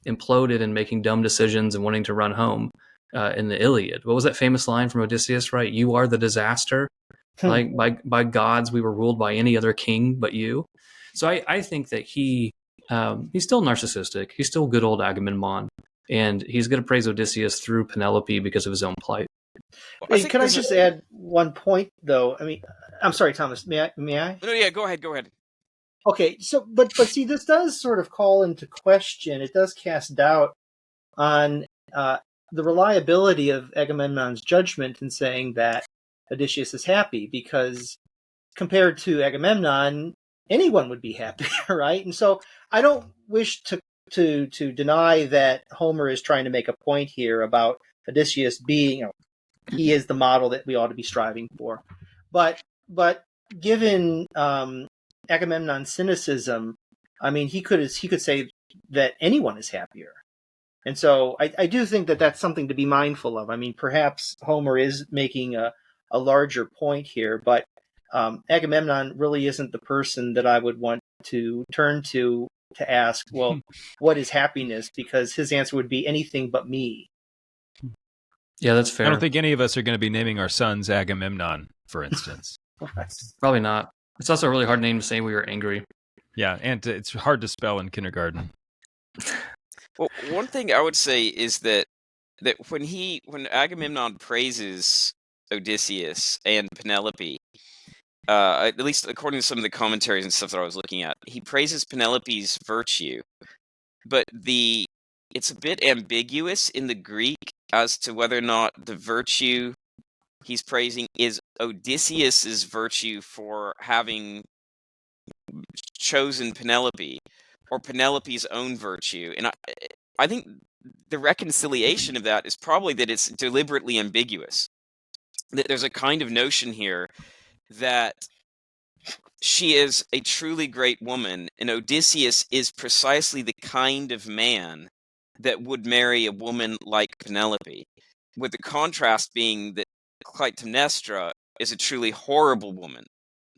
imploded and making dumb decisions and wanting to run home in the Iliad. What was that famous line from Odysseus, right? You are the disaster. Like, by gods, we were ruled by any other king but you. So I think that he's still narcissistic. He's still good old Agamemnon. And he's going to praise Odysseus through Penelope because of his own plight. Hey, can I just add one point, though? I mean, I'm sorry, Thomas. May I? No, yeah, go ahead. Okay, so but see, this does sort of call into question. It does cast doubt on the reliability of Agamemnon's judgment in saying that Odysseus is happy, because compared to Agamemnon, anyone would be happy, right? And so I don't wish to deny that Homer is trying to make a point here about Odysseus being, he is the model that we ought to be striving for. But given Agamemnon's cynicism, I mean, he could say that anyone is happier. And so I do think that that's something to be mindful of. I mean, perhaps Homer is making a larger point here, but Agamemnon really isn't the person that I would want to turn to ask, well, what is happiness? Because his answer would be anything but me. Yeah, that's fair. I don't think any of us are going to be naming our sons Agamemnon, for instance. Probably not. It's also a really hard name to say when we were angry. Yeah, and it's hard to spell in kindergarten. Well, one thing I would say is that when Agamemnon praises Odysseus and Penelope, at least according to some of the commentaries and stuff that I was looking at, he praises Penelope's virtue, but it's a bit ambiguous in the Greek as to whether or not the virtue he's praising is Odysseus's virtue for having chosen Penelope, or Penelope's own virtue. And I think the reconciliation of that is probably that it's deliberately ambiguous. That there's a kind of notion here that she is a truly great woman, and Odysseus is precisely the kind of man that would marry a woman like Penelope, with the contrast being that Clytemnestra is a truly horrible woman,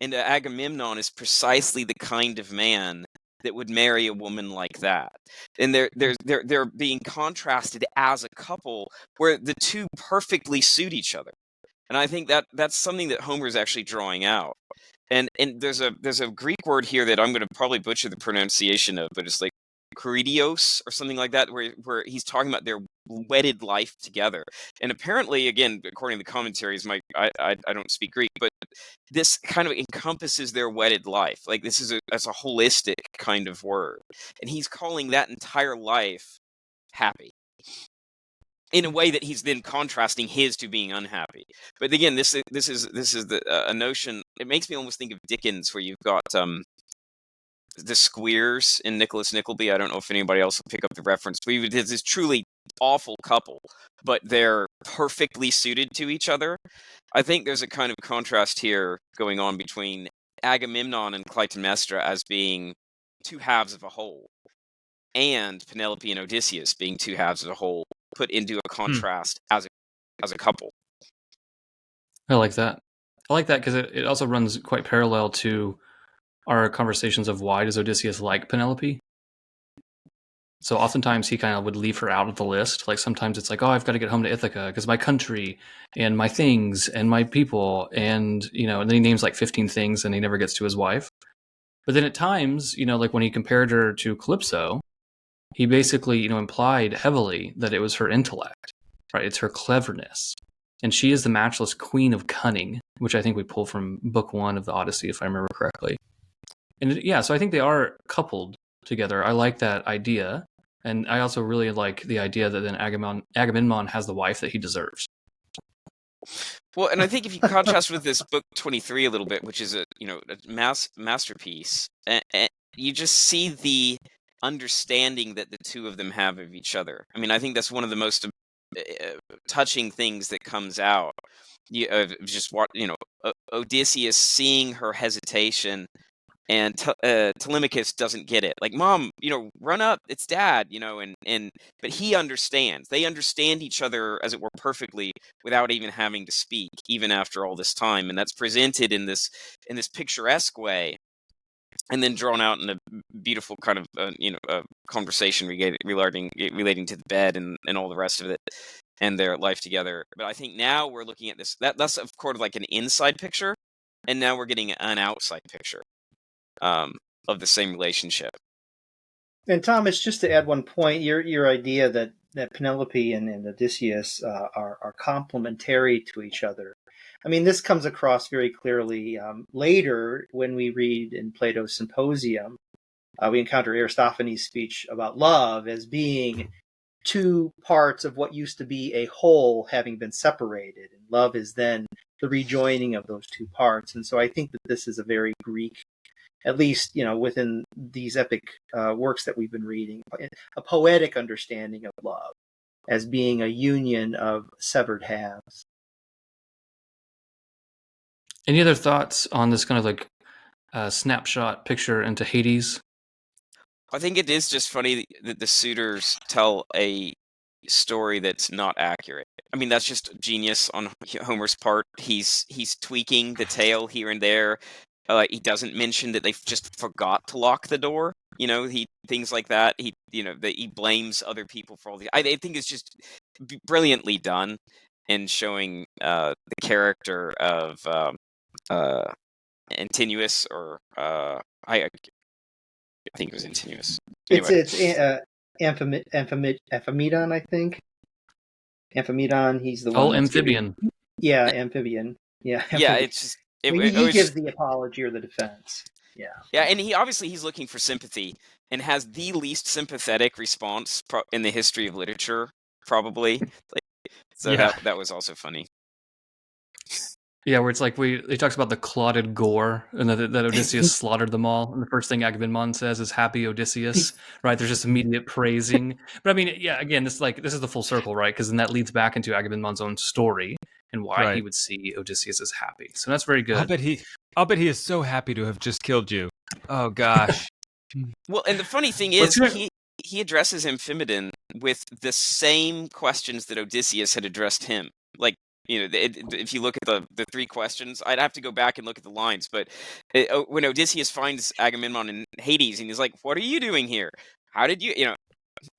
and Agamemnon is precisely the kind of man that would marry a woman like that. And they're being contrasted as a couple where the two perfectly suit each other. And I think that's something that Homer is actually drawing out. And there's a Greek word here that I'm going to probably butcher the pronunciation of, but it's like Kuridios or something like that, where he's talking about their wedded life together. And apparently, again, according to the commentaries, I don't speak Greek, but this kind of encompasses their wedded life. Like that's a holistic kind of word, and he's calling that entire life happy, in a way that he's then contrasting his to being unhappy. But again, this is a notion. It makes me almost think of Dickens, where you've got the Squeers in Nicholas Nickleby. I don't know if anybody else will pick up the reference, but it's this truly awful couple, but they're perfectly suited to each other. I think there's a kind of contrast here going on between Agamemnon and Clytemnestra as being two halves of a whole, and Penelope and Odysseus being two halves of a whole, put into a contrast as a couple. I like that. I like that because it also runs quite parallel to our conversations of why does Odysseus like Penelope. So oftentimes he kind of would leave her out of the list. Like sometimes it's like, oh, I've got to get home to Ithaca because my country and my things and my people, and and then he names like 15 things and he never gets to his wife. But then at times, like when he compared her to Calypso, he basically, implied heavily that it was her intellect, right? It's her cleverness. And she is the matchless queen of cunning, which I think we pulled from book 1 of the Odyssey, if I remember correctly. And so I think they are coupled together. I like that idea. And I also really like the idea that then Agamemnon has the wife that he deserves. Well, and I think if you contrast with this book 23 a little bit, which is a masterpiece, you just see the understanding that the two of them have of each other. I mean, I think that's one of the most touching things that comes out. Odysseus seeing her hesitation, and Telemachus doesn't get it. Like, Mom, run up, it's Dad, but he understands. They understand each other, as it were, perfectly without even having to speak, even after all this time. And that's presented in this picturesque way, and then drawn out in a beautiful kind of conversation relating to the bed and all the rest of it and their life together. But I think now we're looking at this. That's of course like an inside picture, and now we're getting an outside picture of the same relationship. And Thomas, just to add one point, your idea that Penelope and Odysseus are complementary to each other. I mean, this comes across very clearly later when we read in Plato's Symposium. We encounter Aristophanes' speech about love as being two parts of what used to be a whole having been separated. And love is then the rejoining of those two parts. And so I think that this is a very Greek, at least, within these epic works that we've been reading, a poetic understanding of love as being a union of severed halves. Any other thoughts on this kind of like snapshot picture into Hades? I think it is just funny that the suitors tell a story that's not accurate. I mean, that's just genius on Homer's part. He's tweaking the tale here and there. He doesn't mention that they just forgot to lock the door. Things like that. He blames other people for all the. I think it's just brilliantly done in showing the character of Antinous, or I think it was Antinous. Anyway. It's Amphimedon, I think. Amphimedon, he's the one. Oh, amphibian. Yeah, amphibian. Yeah. Yeah, it's just. He gives the apology or the defense. Yeah. Yeah, and he's looking for sympathy and has the least sympathetic response in the history of literature, probably. So that was also funny. Yeah, where it's like he talks about the clotted gore and that Odysseus slaughtered them all. And the first thing Agamemnon says is "Happy Odysseus," right? There's just immediate praising. But I mean, yeah, again, this is the full circle, right? Because then that leads back into Agamemnon's own story and why he Right. would see Odysseus as happy. So that's very good. I'll bet he is so happy to have just killed you. Oh gosh. Well, and the funny thing Let's is, hear- he addresses Amphimedon with the same questions that Odysseus had addressed him. Like, if you look at the three questions, I'd have to go back and look at the lines. But when Odysseus finds Agamemnon in Hades, and he's like, "What are you doing here? How did you,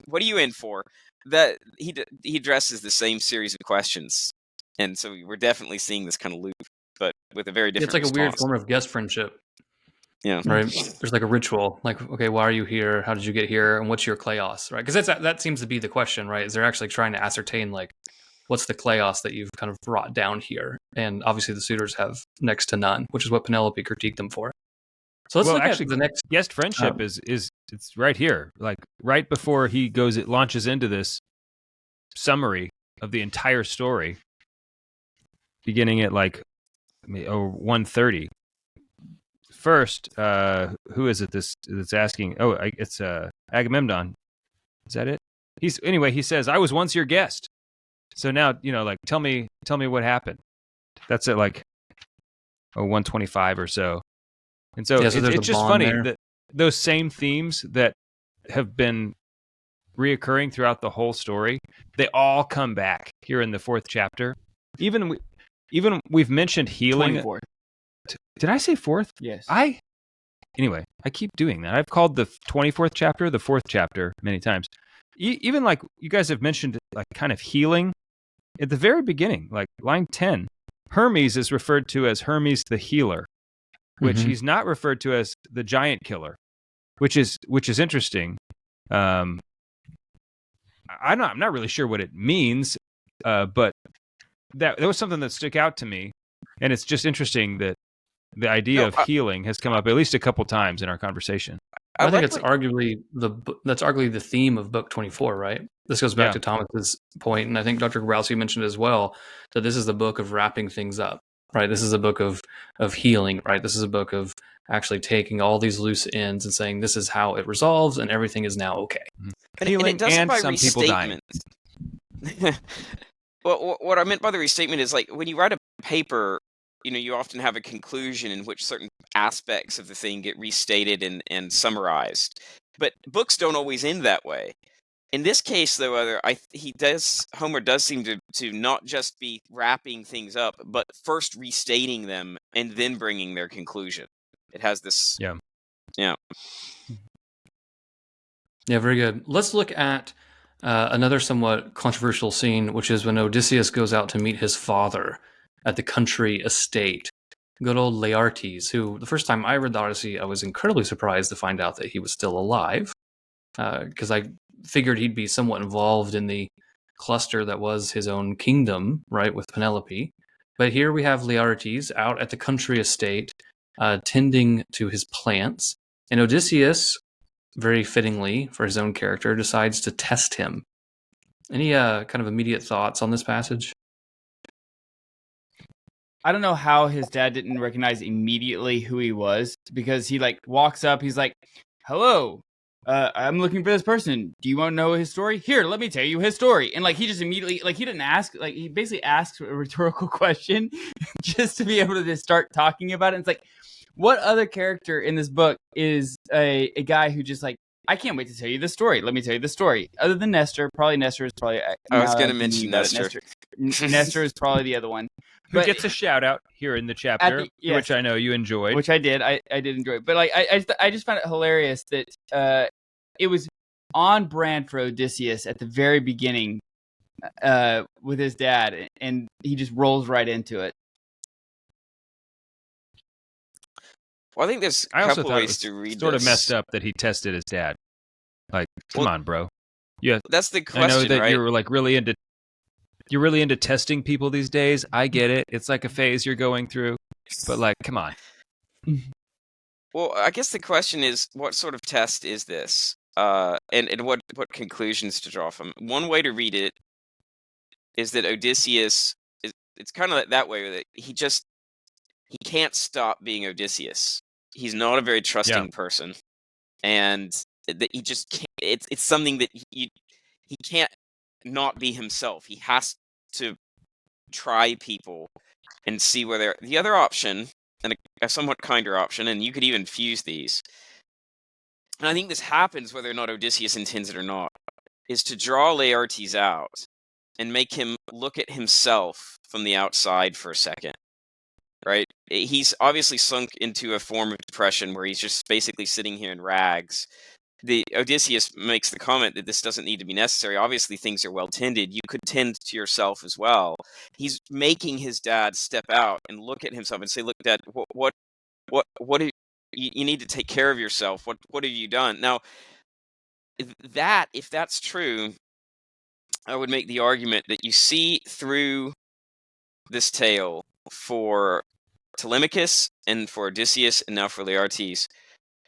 what are you in for?" That he addresses the same series of questions, and so we're definitely seeing this kind of loop, but with a very different. It's like a weird response. form of guest friendship. Yeah. Right. There's like a ritual, like, okay, why are you here? How did you get here? And what's your kleos, right? Because that seems to be the question, right? Is they're actually trying to ascertain, like, what's the kleos that you've kind of brought down here? And obviously the suitors have next to none, which is what Penelope critiqued them for. So let's look at the next. Guest friendship is it's right here, like right before it launches into this summary of the entire story, beginning at 1:30. First, who is it that's asking? Oh, it's Agamemnon. Is that it? He says, "I was once your guest." So now, tell me what happened. That's at 1:25 or so. And so, so it's just funny there. that those same themes that have been reoccurring throughout the whole story, they all come back here in the 4th chapter. Even we've mentioned healing. 24th. Did I say 4th? Yes. Anyway, I keep doing that. I've called the 24th chapter the 4th chapter many times. Even you guys have mentioned kind of healing at the very beginning, like line 10. Hermes is referred to as Hermes the healer, which he's not referred to as the giant killer, which is interesting. I'm not really sure what it means, but that was something that stuck out to me, and it's just interesting that the idea of healing has come up at least a couple times in our conversation. I think it's arguably the theme of book 24, right? This goes back to Thomas's point, and I think Dr. Grabowski mentioned as well that this is the book of wrapping things up, right? This is a book of healing, right? This is a book of actually taking all these loose ends and saying this is how it resolves, and everything is now okay. Healing and it does it by some people dying. Well, what I meant by the restatement is when you write a paper, you often have a conclusion in which certain aspects of the thing get restated and summarized. But books don't always end that way. In this case, though, Homer does seem to not just be wrapping things up, but first restating them and then bringing their conclusion. It has this. Yeah. Yeah. Yeah, very good. Let's look at another somewhat controversial scene, which is when Odysseus goes out to meet his father at the country estate. Good old Laertes, who the first time I read the Odyssey, I was incredibly surprised to find out that he was still alive, because I figured he'd be somewhat involved in the cluster that was his own kingdom, right, with Penelope. But here we have Laertes out at the country estate, tending to his plants, and Odysseus, very fittingly for his own character, decides to test him. Any kind of immediate thoughts on this passage? I don't know how his dad didn't recognize immediately who he was, because he walks up, he's like, "Hello, I'm looking for this person. Do you want to know his story? Here, let me tell you his story." And he just immediately, he didn't ask, he basically asked a rhetorical question just to be able to just start talking about it. And it's what other character in this book is a guy who just I can't wait to tell you the story. Let me tell you the story. Other than Nestor, Nestor is probably. I was going to mention Nestor. Nestor is probably the other one. Who gets a shout out here in the chapter, which I know you enjoyed. Which I did. I did enjoy it. But I just found it hilarious that it was on brand for Odysseus at the very beginning with his dad, and he just rolls right into it. Well, I think there's a couple ways to read sort this. of messed up that he tested his dad. Come on, bro. Yeah, that's the question. I know that right? you're really into testing people these days. I get it. It's like a phase you're going through. But come on. Well, I guess the question is, what sort of test is this? And what conclusions to draw from? One way to read it is that Odysseus it's kind of that way that he just he can't stop being Odysseus. He's not a very trusting person, and that he just can't. It's something that he can't not be himself. He has to try people and see whether the other option, and a somewhat kinder option, and you could even fuse these. And I think this happens whether or not Odysseus intends it or not, is to draw Laertes out and make him look at himself from the outside for a second. Right? He's obviously sunk into a form of depression where he's just basically sitting here in rags. The Odysseus makes the comment that this doesn't need to be necessary. Obviously, things are well tended. You could tend to yourself as well. He's making his dad step out and look at himself and say, "Look, Dad, what you need to take care of yourself. What have you done?" Now, if that's true, I would make the argument that you see through this tale for Telemachus and for Odysseus and now for Laertes,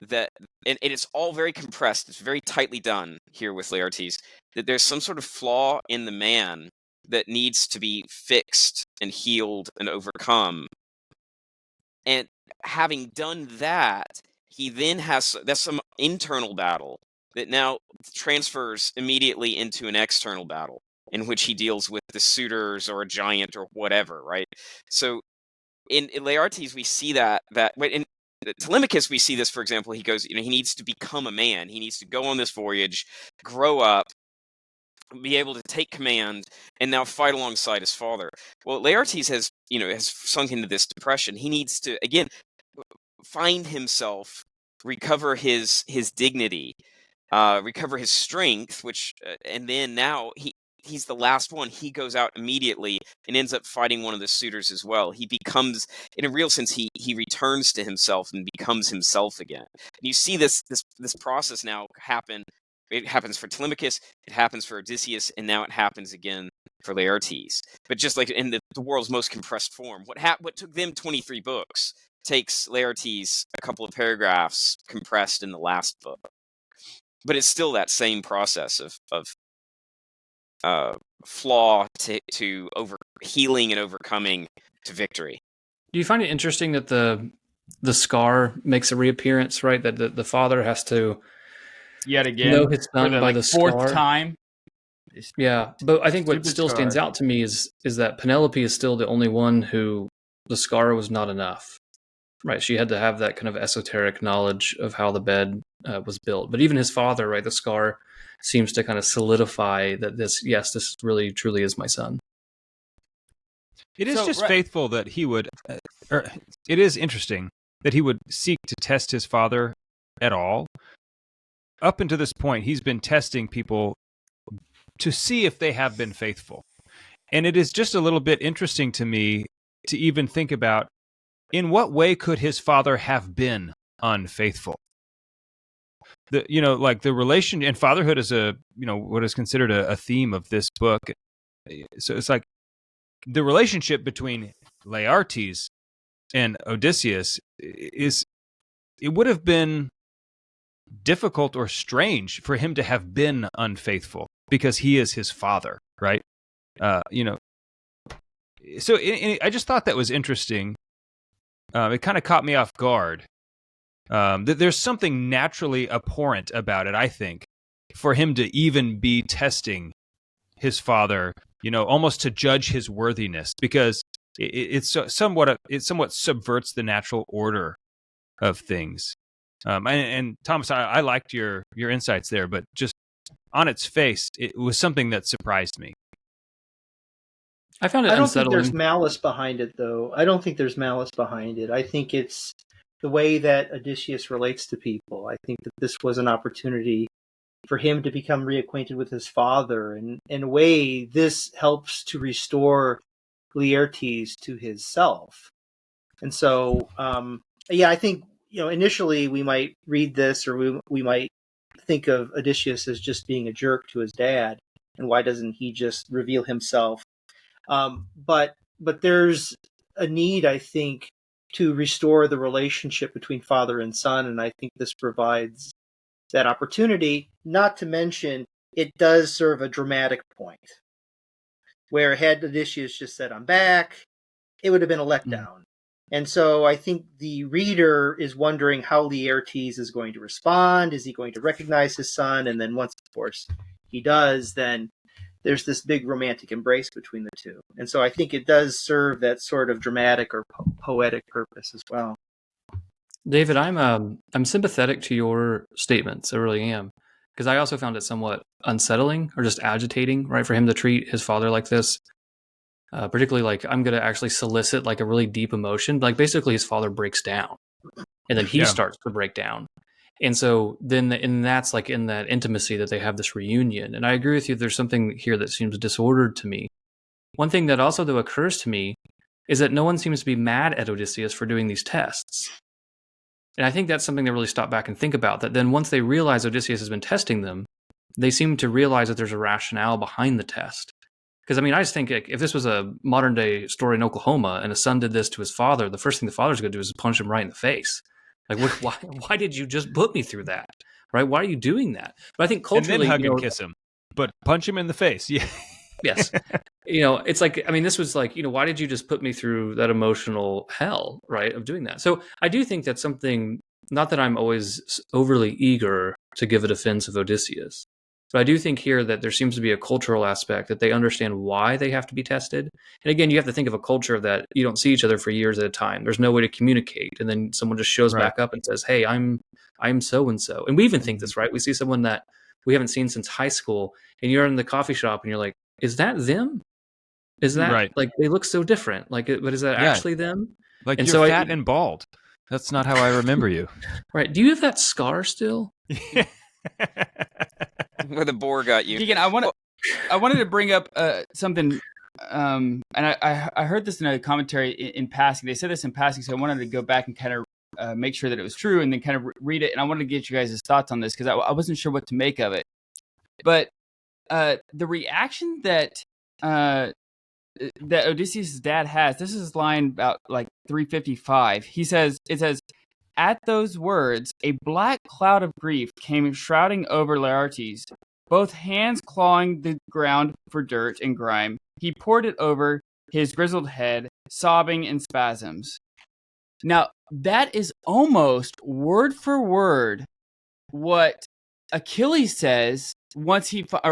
that and it's all very compressed, it's very tightly done here with Laertes, that there's some sort of flaw in the man that needs to be fixed and healed and overcome. And having done that, he then has that's some internal battle that now transfers immediately into an external battle in which he deals with the suitors or a giant or whatever, right? So in Laertes, we see that in Telemachus, we see this, for example, he goes, he needs to become a man. He needs to go on this voyage, grow up, be able to take command, and now fight alongside his father. Well, Laertes has sunk into this depression. He needs to, again, find himself, recover his dignity, recover his strength, and then now he's the last one. He goes out immediately and ends up fighting one of the suitors as well. He becomes, in a real sense, he returns to himself and becomes himself again. And you see this process now happen. It happens for Telemachus, it happens for Odysseus, and now it happens again for Laertes. But just like in the world's most compressed form, what took them 23 books takes Laertes a couple of paragraphs compressed in the last book. But it's still that same process of flaw to over healing and overcoming to victory. Do you find it interesting that the scar makes a reappearance, right? That the father has to yet again know his son by the fourth scar. time. Yeah, but I think what still scar. stands out to me is that Penelope is still the only one who the scar was not enough. Right, she had to have that kind of esoteric knowledge of how the bed was built. But even his father, right, the scar seems to kind of solidify that this really truly is my son. It is faithful that he would, or it is interesting that he would seek to test his father at all. Up until this point, he's been testing people to see if they have been faithful. And it is just a little bit interesting to me to even think about, in what way could his father have been unfaithful? Like the relation and fatherhood is what is considered a theme of this book. So it's like the relationship between Laertes and Odysseus it would have been difficult or strange for him to have been unfaithful because he is his father, right? So I just thought that was interesting. It kind of caught me off guard. There's something naturally abhorrent about it, I think, for him to even be testing his father, almost to judge his worthiness, because it somewhat subverts the natural order of things. And Thomas, I liked your insights there, but just on its face, it was something that surprised me. I found it I don't unsettling. think there's malice behind it, though. I don't think there's malice behind it. I think it's the way that Odysseus relates to people. I think that this was an opportunity for him to become reacquainted with his father. And in a way, this helps to restore Laertes to his self. And so, I think, initially we might read this, or we might think of Odysseus as just being a jerk to his dad. And why doesn't he just reveal himself? But there's a need, I think, to restore the relationship between father and son, and I think this provides that opportunity. Not to mention, it does serve a dramatic point, where had Odysseus just said, "I'm back," it would have been a letdown. And so I think the reader is wondering how Laertes is going to respond. Is he going to recognize his son? And then once, of course, he does, then there's this big romantic embrace between the two. And so I think it does serve that sort of dramatic or poetic purpose as well. David, I'm sympathetic to your statements. I really am, because I also found it somewhat unsettling or just agitating, right, for him to treat his father like this. Particularly, like, I'm going to actually solicit like a really deep emotion. Like, basically, his father breaks down, and then he starts to break down. And so then, and that's like in that intimacy that they have this reunion. And I agree with you. There's something here that seems disordered to me. One thing that also though occurs to me is that no one seems to be mad at Odysseus for doing these tests. And I think that's something to really stop back and think about. That then once they realize Odysseus has been testing them, they seem to realize that there's a rationale behind the test. Because, I mean, I just think if this was a modern day story in Oklahoma and a son did this to his father, the first thing the father's going to do is punch him right in the face. Like, why did you just put me through that? Right? Why are you doing that? But I think culturally, and then hug and kiss him, but punch him in the face. Yeah. Yes. It's like, I mean, this was like, why did you just put me through that emotional hell, right, of doing that? So I do think that's something, not that I'm always overly eager to give a defense of Odysseus, but I do think here that there seems to be a cultural aspect that they understand why they have to be tested. And again, you have to think of a culture that you don't see each other for years at a time. There's no way to communicate. And then someone just shows back up and says, hey, I'm so-and-so. And we even think this, right? We see someone that we haven't seen since high school, and you're in the coffee shop and you're like, is that them? Is that right? Like, they look so different. Like, but is that actually them? Like, and you're so fat and bald. That's not how I remember you. Right. Do you have that scar still? Where the boar got you. Deacon, I wanted to bring up something, and I heard this in a commentary in passing. They said this in passing, so I wanted to go back and kind of make sure that it was true, and then kind of read it. And I wanted to get you guys' thoughts on this because I wasn't sure what to make of it. But the reaction that Odysseus' dad has, this is line about like 355. It says, at those words, a black cloud of grief came shrouding over Laertes, both hands clawing the ground for dirt and grime. He poured it over his grizzled head, sobbing in spasms. Now, that is almost word for word what Achilles says once he finds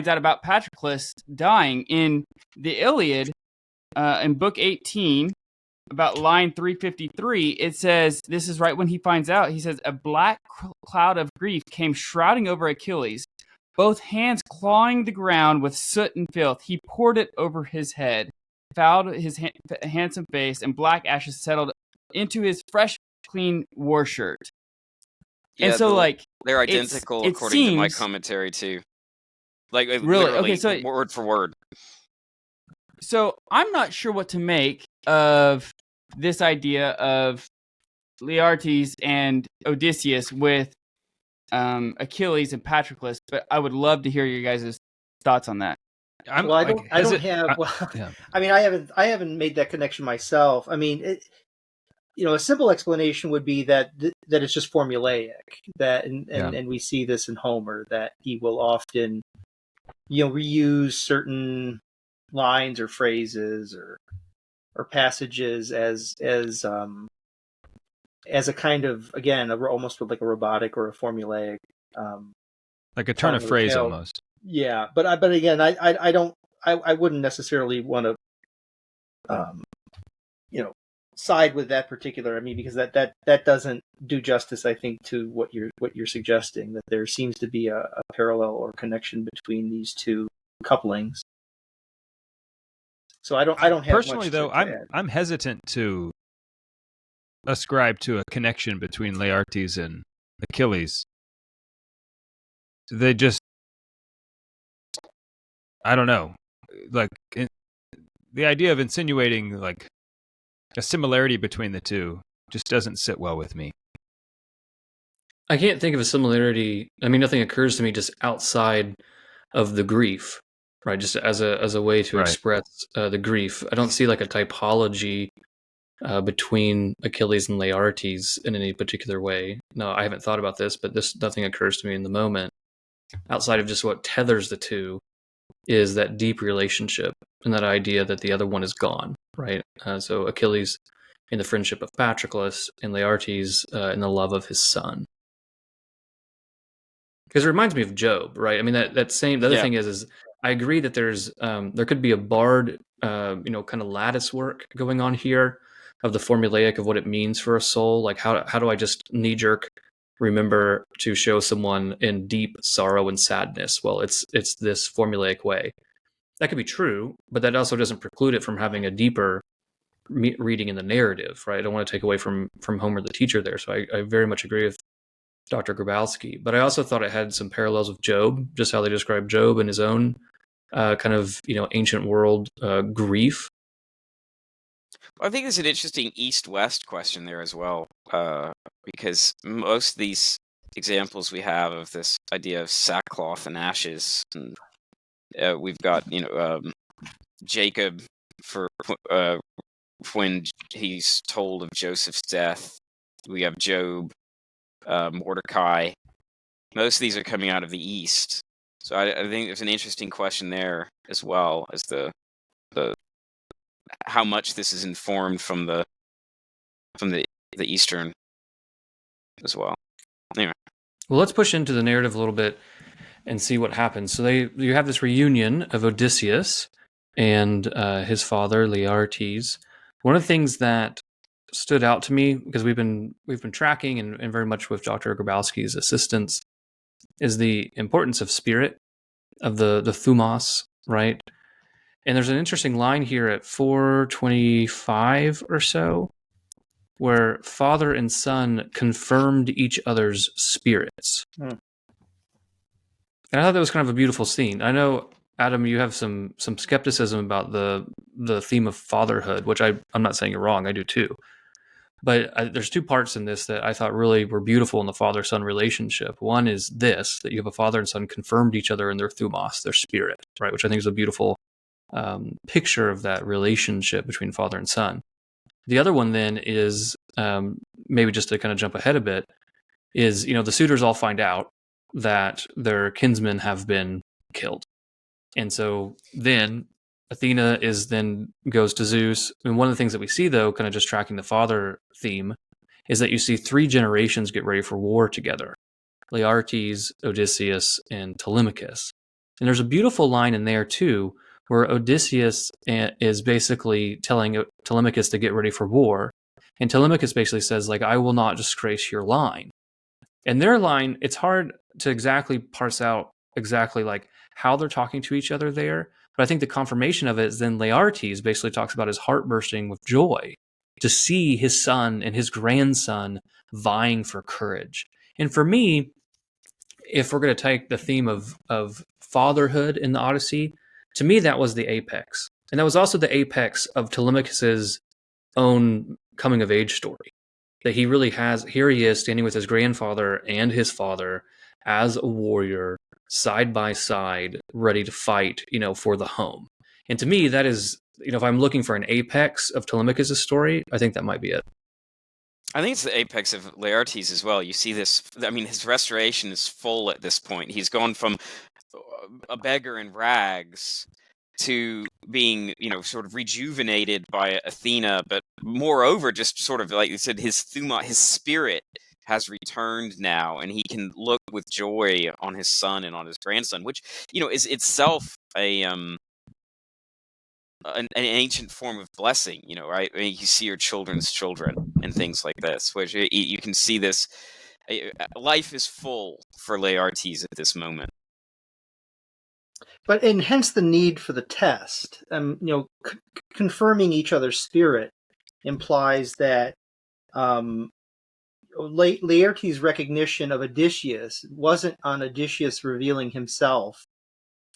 out about Patroclus dying in the Iliad in book 18. About line 353, it says, this is right when he finds out, he says, a black cloud of grief came shrouding over Achilles, both hands clawing the ground with soot and filth. He poured it over his head, fouled his handsome face, and black ashes settled into his fresh, clean war shirt. Yeah, and so, they're identical according to my commentary, too. Like, really? Okay, so word for word. So I'm not sure what to make of this idea of Laertes and Odysseus with Achilles and Patroclus, but I would love to hear your guys' thoughts on that. I haven't made that connection myself. I mean, a simple explanation would be that it's just formulaic. And we see this in Homer, that he will often, reuse certain lines or phrases or passages as a kind of, again, almost like a robotic or a formulaic, like a turn of phrase almost. Yeah, but again, I wouldn't necessarily want to, side with that particular. I mean, because that doesn't do justice, I think, to what you're suggesting, that there seems to be a parallel or connection between these two couplings. So I don't have personally, much though. to add. I'm hesitant to ascribe to a connection between Laertes and Achilles. They just, I don't know, like the idea of insinuating like a similarity between the two just doesn't sit well with me. I can't think of a similarity. I mean, nothing occurs to me just outside of the grief. Right, just as a way to express the grief. I don't see like a typology between Achilles and Laertes in any particular way. No, I haven't thought about this, but nothing occurs to me in the moment outside of just what tethers the two. is that deep relationship and that idea that the other one is gone, right? So Achilles in the friendship of Patroclus, and Laertes in the love of his son. Because it reminds me of Job, right? I mean, that same. The other thing is I agree that there could be a bard, kind of lattice work going on here of the formulaic of what it means for a soul. Like how do I just knee jerk remember to show someone in deep sorrow and sadness? Well, it's this formulaic way. That could be true, but that also doesn't preclude it from having a deeper reading in the narrative, right? I don't want to take away from Homer the teacher there. So I very much agree with Dr. Grabowski, but I also thought it had some parallels with Job, just how they describe Job and his own kind of ancient world grief. I think there's an interesting east-west question there as well, because most of these examples we have of this idea of sackcloth and ashes, and we've got Jacob for when he's told of Joseph's death. We have Job, Mordecai. Most of these are coming out of the East, so I think there's an interesting question there as well as the how much this is informed from the Eastern as well. Anyway, well, let's push into the narrative a little bit and see what happens. So you have this reunion of Odysseus and his father Laertes. One of the things that stood out to me, because we've been tracking and very much with Dr. Grabowski's assistance, is the importance of spirit, of the thumos, right? And there's an interesting line here at 425 or so, where father and son confirmed each other's spirits. And I thought that was kind of a beautiful scene. I know, Adam, you have some skepticism about the theme of fatherhood, which I'm not saying you're wrong. I do too. But there's two parts in this that I thought really were beautiful in the father-son relationship. One is this, that you have a father and son confirmed each other in their thumos, their spirit, right? Which I think is a beautiful picture of that relationship between father and son. The other one then is, maybe just to kind of jump ahead a bit, is, the suitors all find out that their kinsmen have been killed. And so then Athena goes to Zeus. And one of the things that we see, though, kind of just tracking the father theme, is that you see 3 generations get ready for war together. Laertes, Odysseus, and Telemachus. And there's a beautiful line in there, too, where Odysseus is basically telling Telemachus to get ready for war. And Telemachus basically says, I will not disgrace your line. And their line, it's hard to exactly parse out exactly how they're talking to each other there. But I think the confirmation of it is then Laertes basically talks about his heart bursting with joy to see his son and his grandson vying for courage. And for me, if we're going to take the theme of fatherhood in the Odyssey, to me that was the apex. And that was also the apex of Telemachus's own coming of age story. That he really has, here he is standing with his grandfather and his father as a warrior, side by side, ready to fight, for the home. And to me, that is, if I'm looking for an apex of Telemachus' story, I think that might be it. I think it's the apex of Laertes as well. You see this, his restoration is full at this point. He's gone from a beggar in rags to being, sort of rejuvenated by Athena, but moreover, just sort of like you said, his spirit has returned now, and he can look with joy on his son and on his grandson, which is itself an ancient form of blessing. Right? You see your children's children and things like this, which you can see this. Life is full for Laertes at this moment. But and hence the need for the test. Confirming each other's spirit implies that Laertes' recognition of Odysseus wasn't on Odysseus revealing himself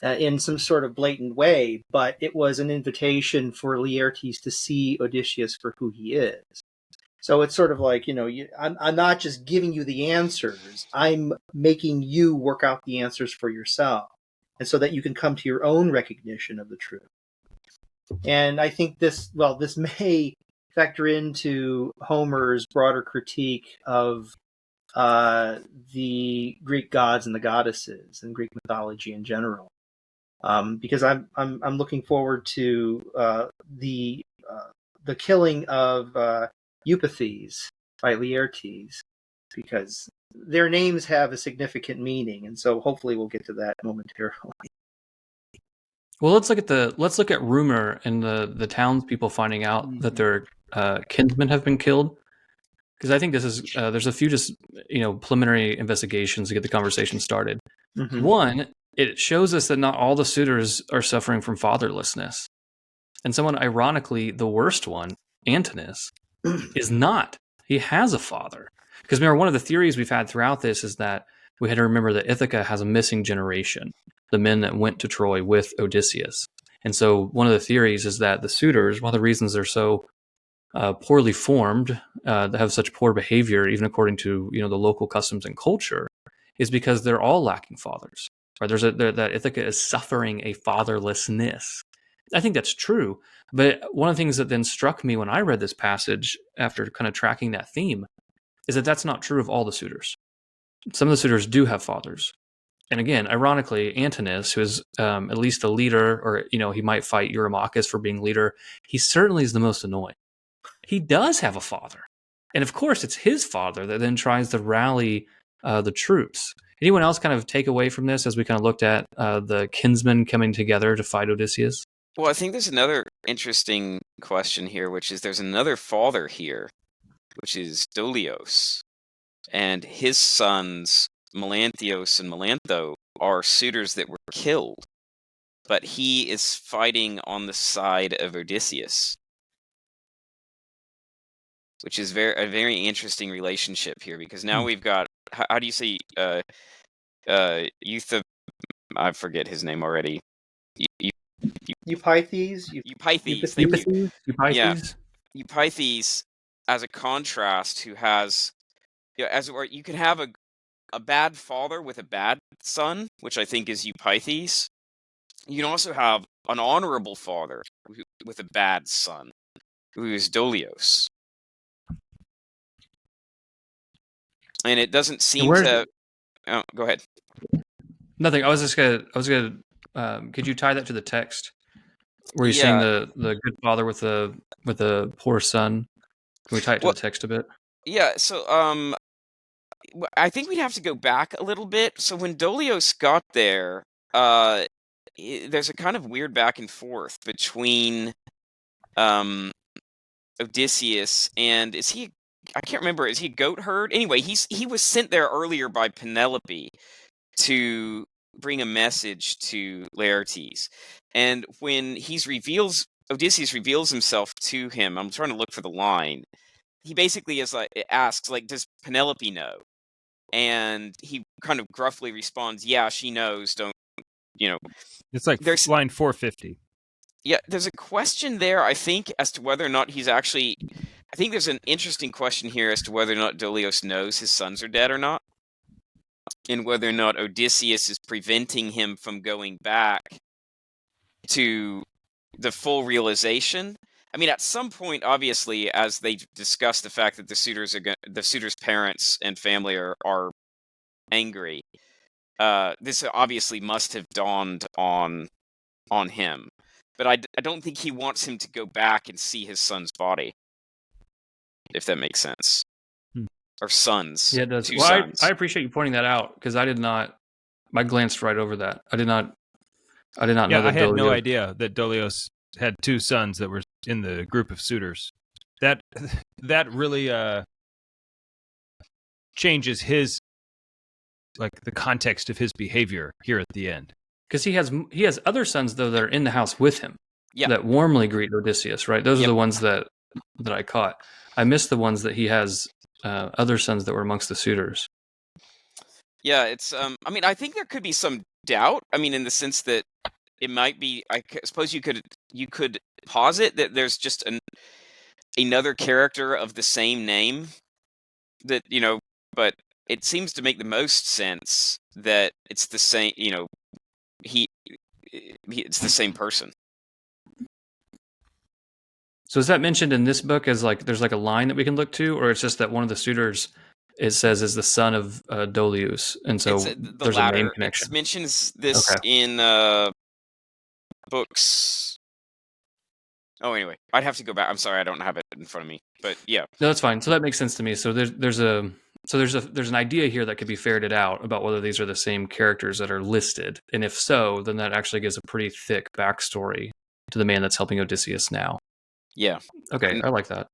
in some sort of blatant way, but it was an invitation for Laertes to see Odysseus for who he is. So it's sort of like, I'm not just giving you the answers, I'm making you work out the answers for yourself, and so that you can come to your own recognition of the truth. And I think this may factor into Homer's broader critique of the Greek gods and the goddesses and Greek mythology in general. because I'm looking forward to the killing of Eupithes by Laertes, because their names have a significant meaning, and so hopefully we'll get to that momentarily. Well, let's look at rumor and the townspeople finding out that their kinsmen have been killed, because I think this is there's a few just preliminary investigations to get the conversation started. Mm-hmm. One, it shows us that not all the suitors are suffering from fatherlessness, and someone, ironically, the worst one, Antinous, is not. He has a father. Because remember, one of the theories we've had throughout this is that we had to remember that Ithaca has a missing generation, the men that went to Troy with Odysseus. And so one of the theories is that the suitors, one of the reasons they're so poorly formed, that have such poor behavior, even according to the local customs and culture, is because they're all lacking fathers. Right? That Ithaca is suffering a fatherlessness. I think that's true. But one of the things that then struck me when I read this passage, after kind of tracking that theme, is that that's not true of all the suitors. Some of the suitors do have fathers. And again, ironically, Antinous, who is at least a leader, or he might fight Eurymachus for being leader, he certainly is the most annoying. He does have a father. And of course, it's his father that then tries to rally the troops. Anyone else kind of take away from this as we kind of looked at the kinsmen coming together to fight Odysseus? Well, I think there's another interesting question here, which is there's another father here, which is Dolios. And his sons, Melanthios and Melantho, are suitors that were killed. But he is fighting on the side of Odysseus, which is a very interesting relationship here, because now we've got, how do you say, I forget his name already. Eupithes? Eupithes, thank you. Eupithes? Yeah. Eupithes, as a contrast, who has, as it were, you can have a bad father with a bad son, which I think is Eupithes. You can also have an honorable father with a bad son, who is Dolios. And it doesn't seem to. Oh, go ahead. Nothing. I was gonna. Could you tie that to the text, where you're seeing the good father with the poor son? Can we tie it to the text a bit? Yeah. So I think we'd have to go back a little bit. So when Dolios got there, there's a kind of weird back and forth between Odysseus and I can't remember. Is he a goat herd? Anyway, he was sent there earlier by Penelope to bring a message to Laertes. And when Odysseus reveals himself to him, I'm trying to look for the line. He basically asks, does Penelope know? And he kind of gruffly responds, yeah, she knows. Don't, It's like line 450. Yeah, there's a question there, I think, as to whether or not he's actually... I think there's an interesting question here as to whether or not Dolios knows his sons are dead or not, and whether or not Odysseus is preventing him from going back to the full realization. I mean, at some point, obviously, as they discuss the fact that the suitors' parents and family are angry, this obviously must have dawned on him. But I don't think he wants him to go back and see his son's body, if that makes sense. Or sons. Yeah, it does. Two Well, sons. I appreciate you pointing that out, because I glanced right over that. I did not know that I had no Dolios... idea that Dolios had two sons that were in the group of suitors. That really changes the context of his behavior here at the end. Because he has other sons, though, that are in the house with him, that warmly greet Odysseus, right? Those are the ones that I caught. I missed the ones that he has other sons that were amongst the suitors. Yeah, it's I mean, I think there could be some doubt. I mean, in the sense that it might be. I suppose you could posit that there's just another character of the same name that but it seems to make the most sense that it's the same. It's the same person. So is that mentioned in this book as there's a line that we can look to, or it's just that one of the suitors, it says, is the son of Dolius, and so the there's latter. a name connection? It mentions this in books. Oh, anyway, I'd have to go back. I'm sorry, I don't have it in front of me. But yeah, No, that's fine. So that makes sense to me. So there's an idea here that could be ferreted out about whether these are the same characters that are listed, and if so, then that actually gives a pretty thick backstory to the man that's helping Odysseus now. yeah. Okay, And- I like that.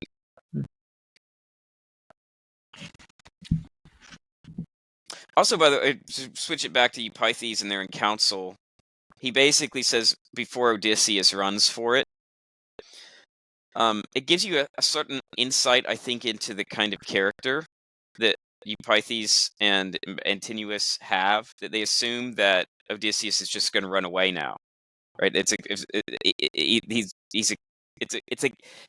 Also, by the way, to switch it back to Eupithes and they're in council, he basically says before Odysseus runs for it, it gives you a certain insight, I think, into the kind of character that Eupithes and Antinous have, that they assume that Odysseus is just going to run away now, right?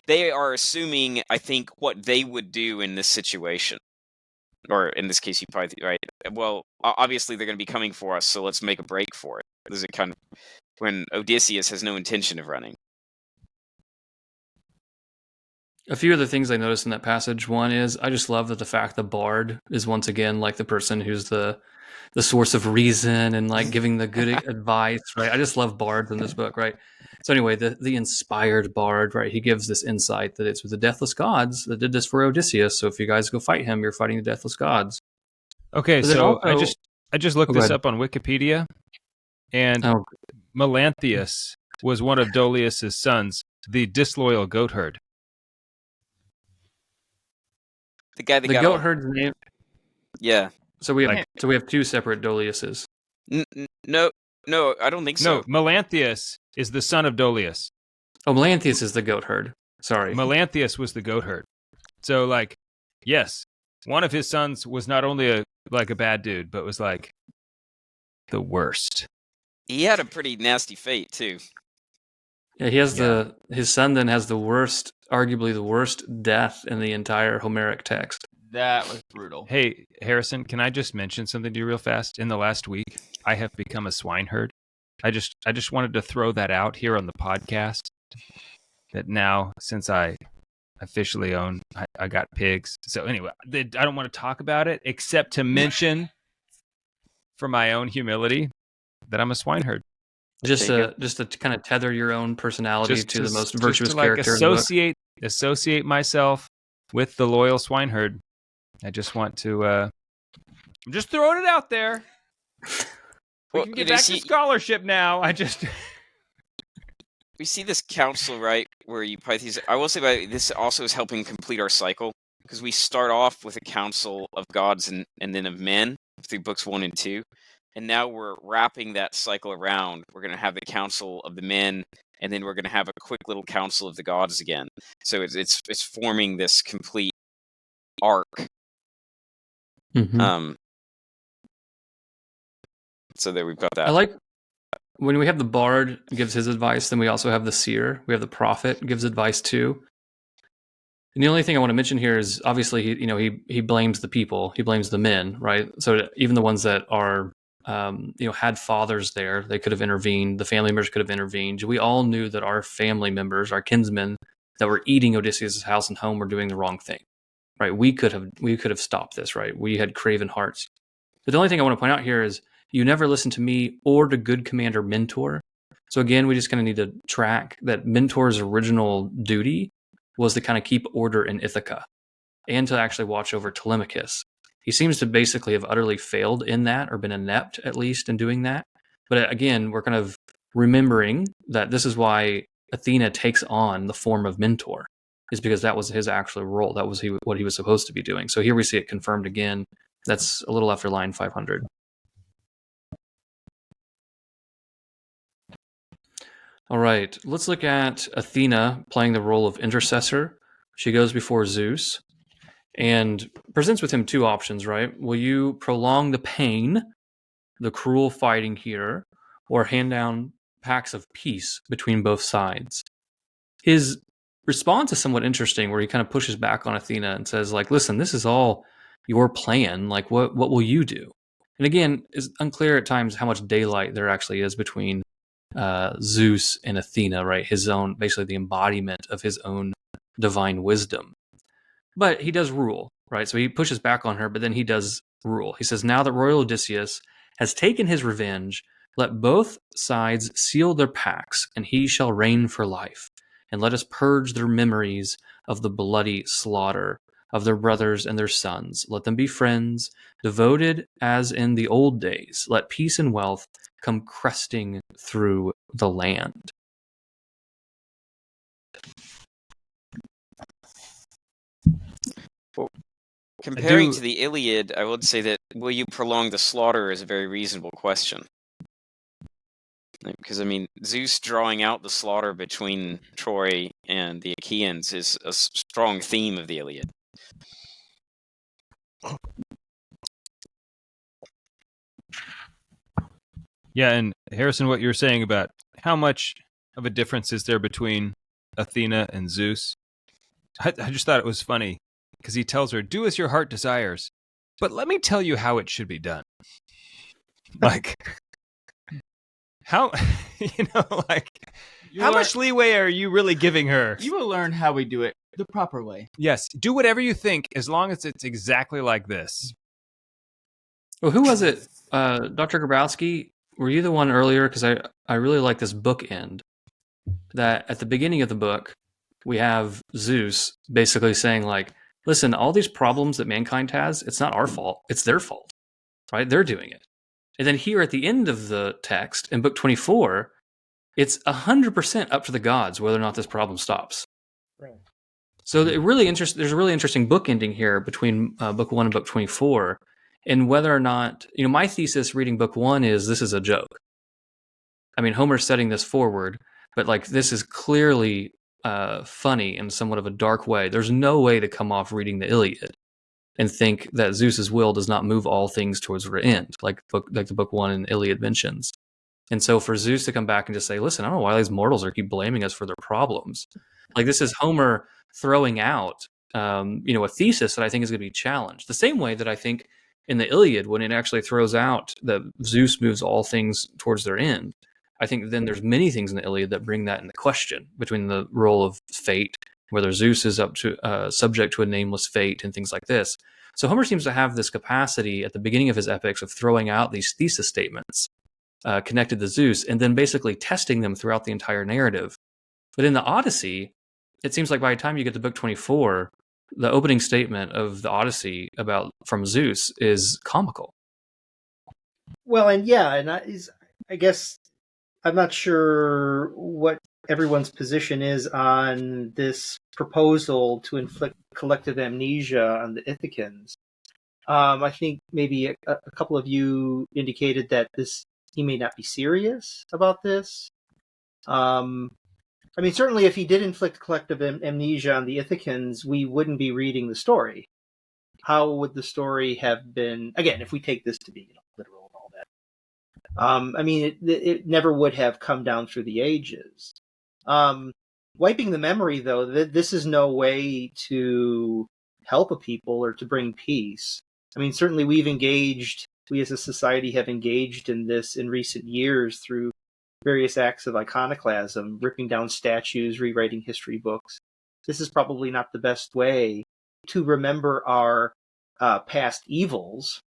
They are assuming, I think, what they would do in this situation. Or in this case, Eupithes, right? Well, obviously they're going to be coming for us, so let's make a break for it. This is kind of when Odysseus has no intention of running. A few other things I noticed in that passage. One is I just love that the fact the bard is once again like the person who's the source of reason and like giving the good advice, right? I just love bards in this book, right? So anyway, the inspired bard, right? He gives this insight that it's with the deathless gods that did this for Odysseus. So if you guys go fight him, you're fighting the deathless gods. Okay, But then so also- I just looked Oh, go this ahead. up on Wikipedia, and Oh, Melanthius was one of Dolius's sons, the disloyal goatherd. The guy that the got goat all- herd's name. Yeah. So we have Like- two separate Doliuses. No, I don't think so. No, Melanthius is the son of Dolius. Oh, Melanthius is the goat herd. Sorry. Melanthius was the goatherd. So, like, yes, one of his sons was not only a bad dude, but was like the worst. He had a pretty nasty fate too. Yeah, he has his son then has arguably the worst death in the entire Homeric text. That was brutal. Hey, Harrison, can I just mention something to you real fast? In the last week, I have become a swineherd. I just wanted to throw that out here on the podcast. That now, since I officially own, I got pigs. So anyway, I don't want to talk about it except to mention, for my own humility, that I'm a swineherd. Just to kind of tether your own personality to the most virtuous character in the book. Associate myself with the loyal swineherd. I just want to. I'm just throwing it out there. We can get back to scholarship now. We see this council, right, where Eupithes. I will say that this also is helping complete our cycle, because we start off with a council of gods and then of men through books 1 and 2, and now we're wrapping that cycle around. We're going to have the council of the men, and then we're going to have a quick little council of the gods again. So it's forming this complete arc. Mhm. So there we've got that. I like when we have the bard gives his advice, then we also have the seer. We have the prophet gives advice too. And the only thing I want to mention here is obviously he blames the people, he blames the men, right? So even the ones that are had fathers there, they could have intervened. The family members could have intervened. We all knew that our family members, our kinsmen that were eating Odysseus' house and home were doing the wrong thing, right? We could have stopped this, right? We had craven hearts. But the only thing I want to point out here is you never listen to me or to good commander Mentor. So again, we just kind of need to track that Mentor's original duty was to kind of keep order in Ithaca and to actually watch over Telemachus. He seems to basically have utterly failed in that, or been inept at least in doing that. But again, we're kind of remembering that this is why Athena takes on the form of Mentor, is because that was his actual role. That was what he was supposed to be doing. So here we see it confirmed again. That's a little after line 500. All right, let's look at Athena playing the role of intercessor. She goes before Zeus and presents with him two options, right? Will you prolong the pain, the cruel fighting here, or hand down pacts of peace between both sides? His response is somewhat interesting, where he kind of pushes back on Athena and says, like, listen, this is all your plan. Like, what will you do? And again, it's unclear at times how much daylight there actually is between Zeus and Athena, right? His own, basically the embodiment of his own divine wisdom. But he does rule, right? So he pushes back on her, but then he does rule. He says, now that royal Odysseus has taken his revenge Let both sides seal their pacts, and he shall reign for life. And let us purge their memories of the bloody slaughter of their brothers and their sons. Let them be friends, devoted as in the old days. Let peace and wealth come cresting through the land. Comparing to the Iliad, I would say that will you prolong the slaughter is a very reasonable question. Because, I mean, Zeus drawing out the slaughter between Troy and the Achaeans is a strong theme of the Iliad. Yeah, and Harrison, what you were saying about how much of a difference is there between Athena and Zeus? I just thought it was funny because he tells her, "Do as your heart desires, but let me tell you how it should be done." Like, how, how much leeway are you really giving her? You will learn how we do it the proper way. Yes, do whatever you think as long as it's exactly like this. Well, who was it? Dr. Grabowski, were you the one earlier? Because I really like this bookend. That at the beginning of the book, we have Zeus basically saying, like, listen, all these problems that mankind has, it's not our fault. It's their fault, right? They're doing it. And then here at the end of the text, in book 24, it's 100% up to the gods whether or not this problem stops. Right. So there's a really interesting book ending here between book 1 and book 24, and whether or not, my thesis reading book 1 is this is a joke. I mean, Homer's setting this forward, but like this is clearly funny in somewhat of a dark way. There's no way to come off reading the Iliad and think that Zeus's will does not move all things towards their end, like the book 1 in Iliad mentions. And so for Zeus to come back and just say, listen, I don't know why these mortals are keep blaming us for their problems. Like this is Homer throwing out, a thesis that I think is going to be challenged. The same way that I think in the Iliad, when it actually throws out that Zeus moves all things towards their end, I think then there's many things in the Iliad that bring that into question between the role of fate, whether Zeus is up to subject to a nameless fate and things like this. So Homer seems to have this capacity at the beginning of his epics of throwing out these thesis statements connected to Zeus and then basically testing them throughout the entire narrative. But in the Odyssey, it seems like by the time you get to book 24, the opening statement of the Odyssey from Zeus is comical. Well, and I guess I'm not sure what everyone's position is on this proposal to inflict collective amnesia on the Ithacans. I think maybe a couple of you indicated that he may not be serious about this. I mean, certainly if he did inflict collective amnesia on the Ithacans, we wouldn't be reading the story. How would the story have been, again, if we take this to be literal and all that? I mean, it never would have come down through the ages. Wiping the memory, though, this is no way to help a people or to bring peace. I mean, certainly we as a society have engaged in this in recent years through various acts of iconoclasm, ripping down statues, rewriting history books. This is probably not the best way to remember our past evils,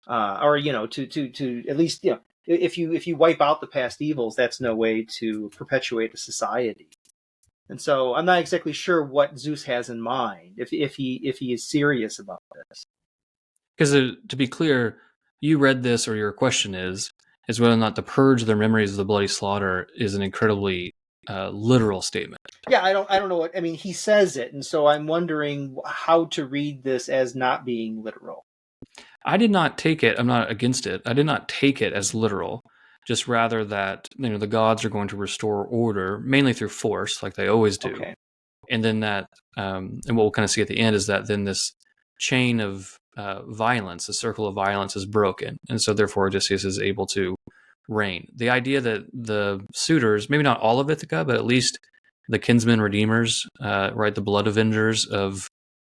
or to at least if you wipe out the past evils, that's no way to perpetuate a society. And so I'm not exactly sure what Zeus has in mind if he is serious about this. Because to be clear, you read this, or your question is whether or not to purge their memories of the bloody slaughter is an incredibly literal statement. Yeah, I don't know what I mean. He says it, and so I'm wondering how to read this as not being literal. I did not take it. I'm not against it. I did not take it as literal. Just rather that the gods are going to restore order mainly through force, like they always do. Okay. And then that, and what we'll kind of see at the end is that then this chain of violence, the circle of violence, is broken, and so therefore Odysseus is able to reign. The idea that the suitors, maybe not all of Ithaca, but at least the kinsmen redeemers, right, the blood avengers of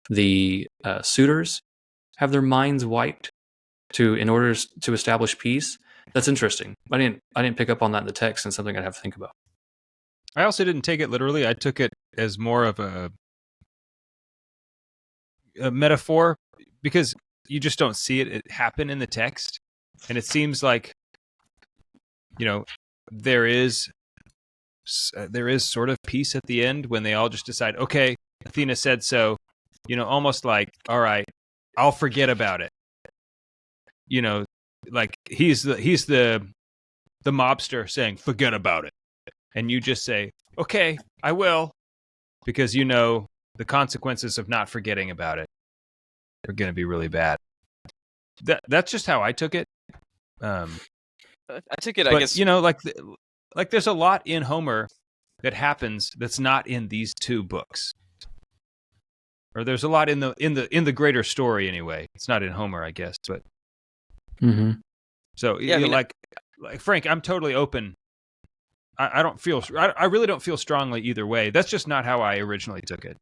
the suitors, have their minds wiped in order to establish peace. That's interesting. I didn't pick up on that in the text, and something I'd have to think about. I also didn't take it literally. I took it as more of a metaphor because you just don't see it happen in the text. And it seems like there is sort of peace at the end when they all just decide, okay, Athena said so, almost like, all right, I'll forget about it. Like he's the mobster saying, forget about it. And you just say, okay, I will, because the consequences of not forgetting about it are going to be really bad. That's just how I took it. I took it, but, I guess. Like there's a lot in Homer that happens that's not in these two books. Or there's a lot in the greater story anyway. It's not in Homer, I guess, but so Yeah, like Frank, I'm totally open. I don't feel. I really don't feel strongly either way. That's just not how I originally took it.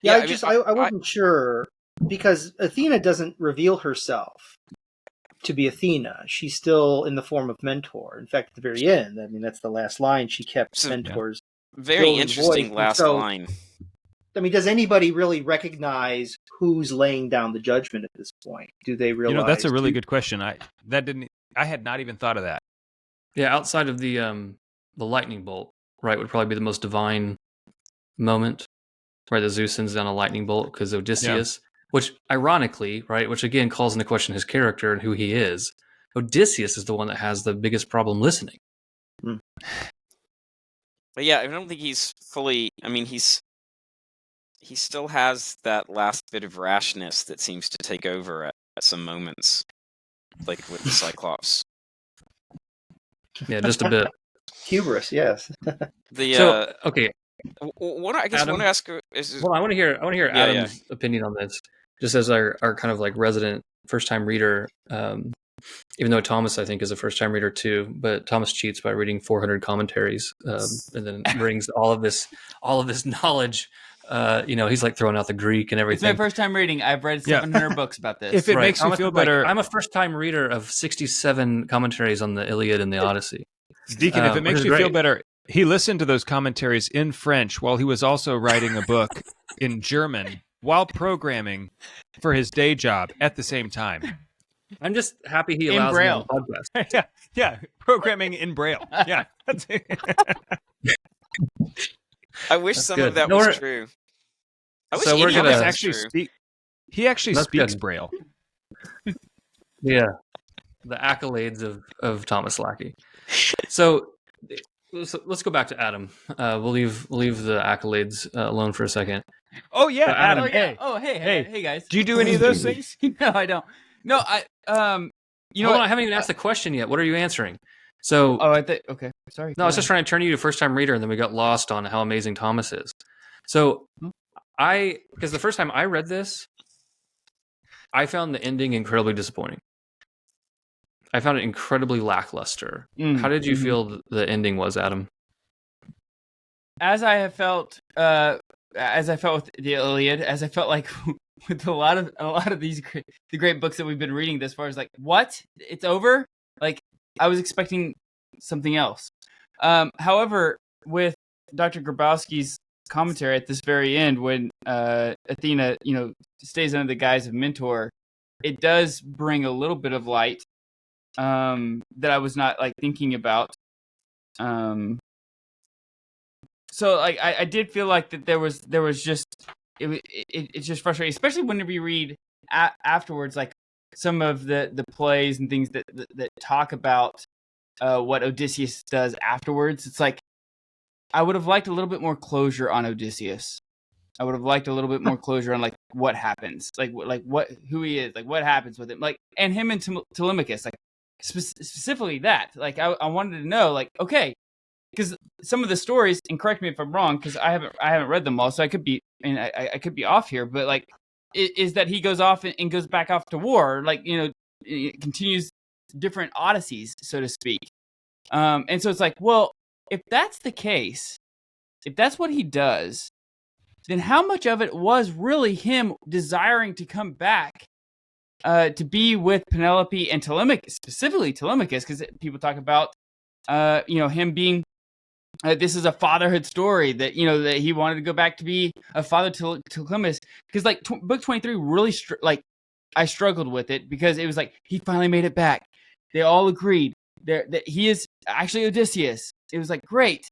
Yeah, I wasn't sure because Athena doesn't reveal herself to be Athena. She's still in the form of Mentor. In fact, at the very end, I mean, that's the last line she kept Mentor's. Very golden interesting voice. last line. I mean, does anybody really recognize who's laying down the judgment at this point? Do they realize? That's a really good question. I had not even thought of that. Yeah, outside of the lightning bolt, right, would probably be the most divine moment, right? The Zeus sends down a lightning bolt because Odysseus, which ironically, right, which again calls into question his character and who he is. Odysseus is the one that has the biggest problem listening. Hmm. But yeah, I don't think he's fully. I mean, he still has that last bit of rashness that seems to take over at some moments, like with the Cyclops. Yeah, just a bit. Hubris, yes. Okay. I guess I want to ask. Well, I want to hear Adam's opinion on this, just as our kind of like resident first time reader. Even though Thomas, I think, is a first time reader too, but Thomas cheats by reading 400 commentaries, and then brings all of this knowledge. He's like throwing out the Greek and everything. It's my first time reading. I've read 700 books about this. If it makes you feel better, I'm a first time reader of 67 commentaries on the Iliad and the Odyssey. Deacon, if it makes you feel better, he listened to those commentaries in French while he was also writing a book in German while programming for his day job at the same time. I'm just happy he allows me on the podcast. Yeah, programming in Braille. Yeah. I wish some of that was true. I wish we're gonna actually speak. He actually speaks Braille. Yeah, the accolades of Thomas Lackey. So let's go back to Adam. We'll leave the accolades alone for a second. Oh yeah, Adam. Hey guys. Do you do any of those things? No, I don't. No, I haven't even asked the question yet. What are you answering? So, okay. Sorry. No, I was just trying to turn you to first time reader, and then we got lost on how amazing Thomas is. So, because the first time I read this, I found the ending incredibly disappointing. I found it incredibly lackluster. How did you feel the ending was, Adam? As I felt with the Iliad, as I felt like with a lot of these the great books that we've been reading this far, is like, what? It's over? Like, I was expecting something else. However, with Dr. Grabowski's commentary at this very end, when Athena, stays under the guise of Mentor, it does bring a little bit of light that I was not thinking about. So I did feel like that there was just it's just frustrating, especially whenever you read afterwards, like some of the plays and things that talk about what Odysseus does afterwards. It's like I would have liked a little bit more closure on Odysseus. I would have liked a little bit more closure on what happens, who he is, what happens with him, and him and Telemachus, specifically that. I wanted to know, okay, because some of the stories, and correct me if I'm wrong, because I haven't read them all, so I could be I could be off here, but is that he goes off and goes back off to war, it continues different Odysseys, so to speak. And so it's well, if that's the case, if that's what he does, then how much of it was really him desiring to come back to be with Penelope and Telemachus, specifically Telemachus, because people talk about him being this is a fatherhood story, that that he wanted to go back to be a father to Telemachus, because book 23 really I struggled with it, because it was he finally made it back. They all agreed that he is actually Odysseus. It was like, great.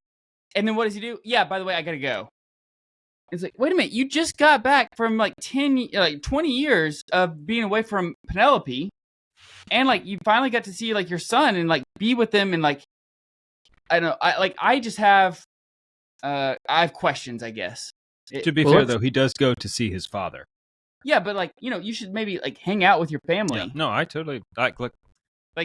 And then what does he do? Yeah, by the way, I gotta go. It's like, wait a minute, you just got back from like 20 years of being away from Penelope, and like you finally got to see like your son and like be with them, and like I don't know, I just have I have questions, I guess. To be fair though, he does go to see his father. Yeah, but like, you know, you should maybe like hang out with your family. Yeah. No, I totally like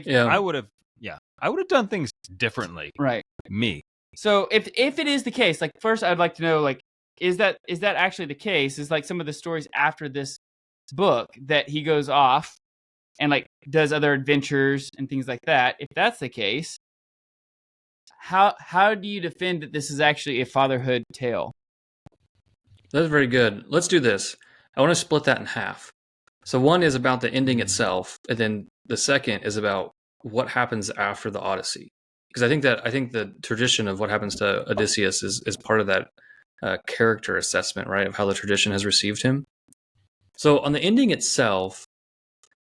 Yeah. I would have done things differently. Right. Me. So if it is the case, like first I'd like to know, like, is that actually the case? Is like some of the stories after this book that he goes off and like does other adventures and things like that? If that's the case, how do you defend that this is actually a fatherhood tale? That's very good. Let's do this. I want to split that in half. So one is about the ending itself, and then the second is about what happens after the Odyssey. Because I think the tradition of what happens to Odysseus is part of that character assessment, right, of how the tradition has received him. So on the ending itself,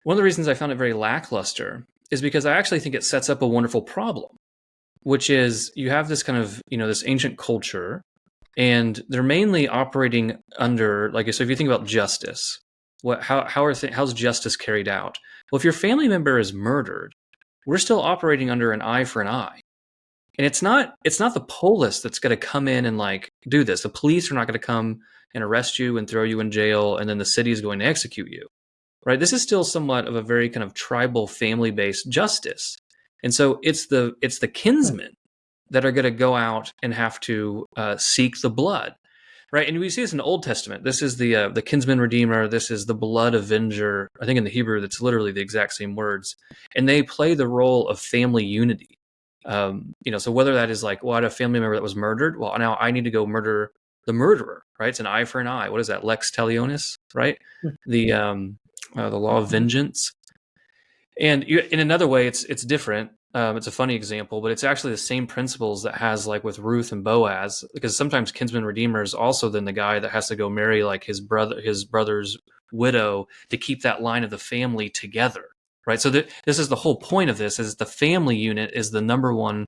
one of the reasons I found it very lackluster is because I actually think it sets up a wonderful problem, which is you have this kind of, this ancient culture, and they're mainly operating under, like, so if you think about justice, how's justice carried out? Well, if your family member is murdered, we're still operating under an eye for an eye. And it's not the polis that's going to come in and like do this. The police are not going to come and arrest you and throw you in jail, and then the city is going to execute you, right? This is still somewhat of a very kind of tribal, family-based justice. And so it's the kinsmen that are going to go out and have to seek the blood, right? And we see this in the Old Testament. This is the kinsman redeemer. This is the blood avenger. I think in the Hebrew, that's literally the exact same words. And they play the role of family unity. So whether that is like, well, I had a family member that was murdered. Well, now I need to go murder the murderer, right? It's an eye for an eye. What is that? Lex talionis, right? The law of vengeance. And in another way, it's different. It's a funny example, but it's actually the same principles that has like with Ruth and Boaz, because sometimes kinsman redeemer is also then the guy that has to go marry like his brother's widow to keep that line of the family together, right? So this is the whole point of this: is the family unit is the number one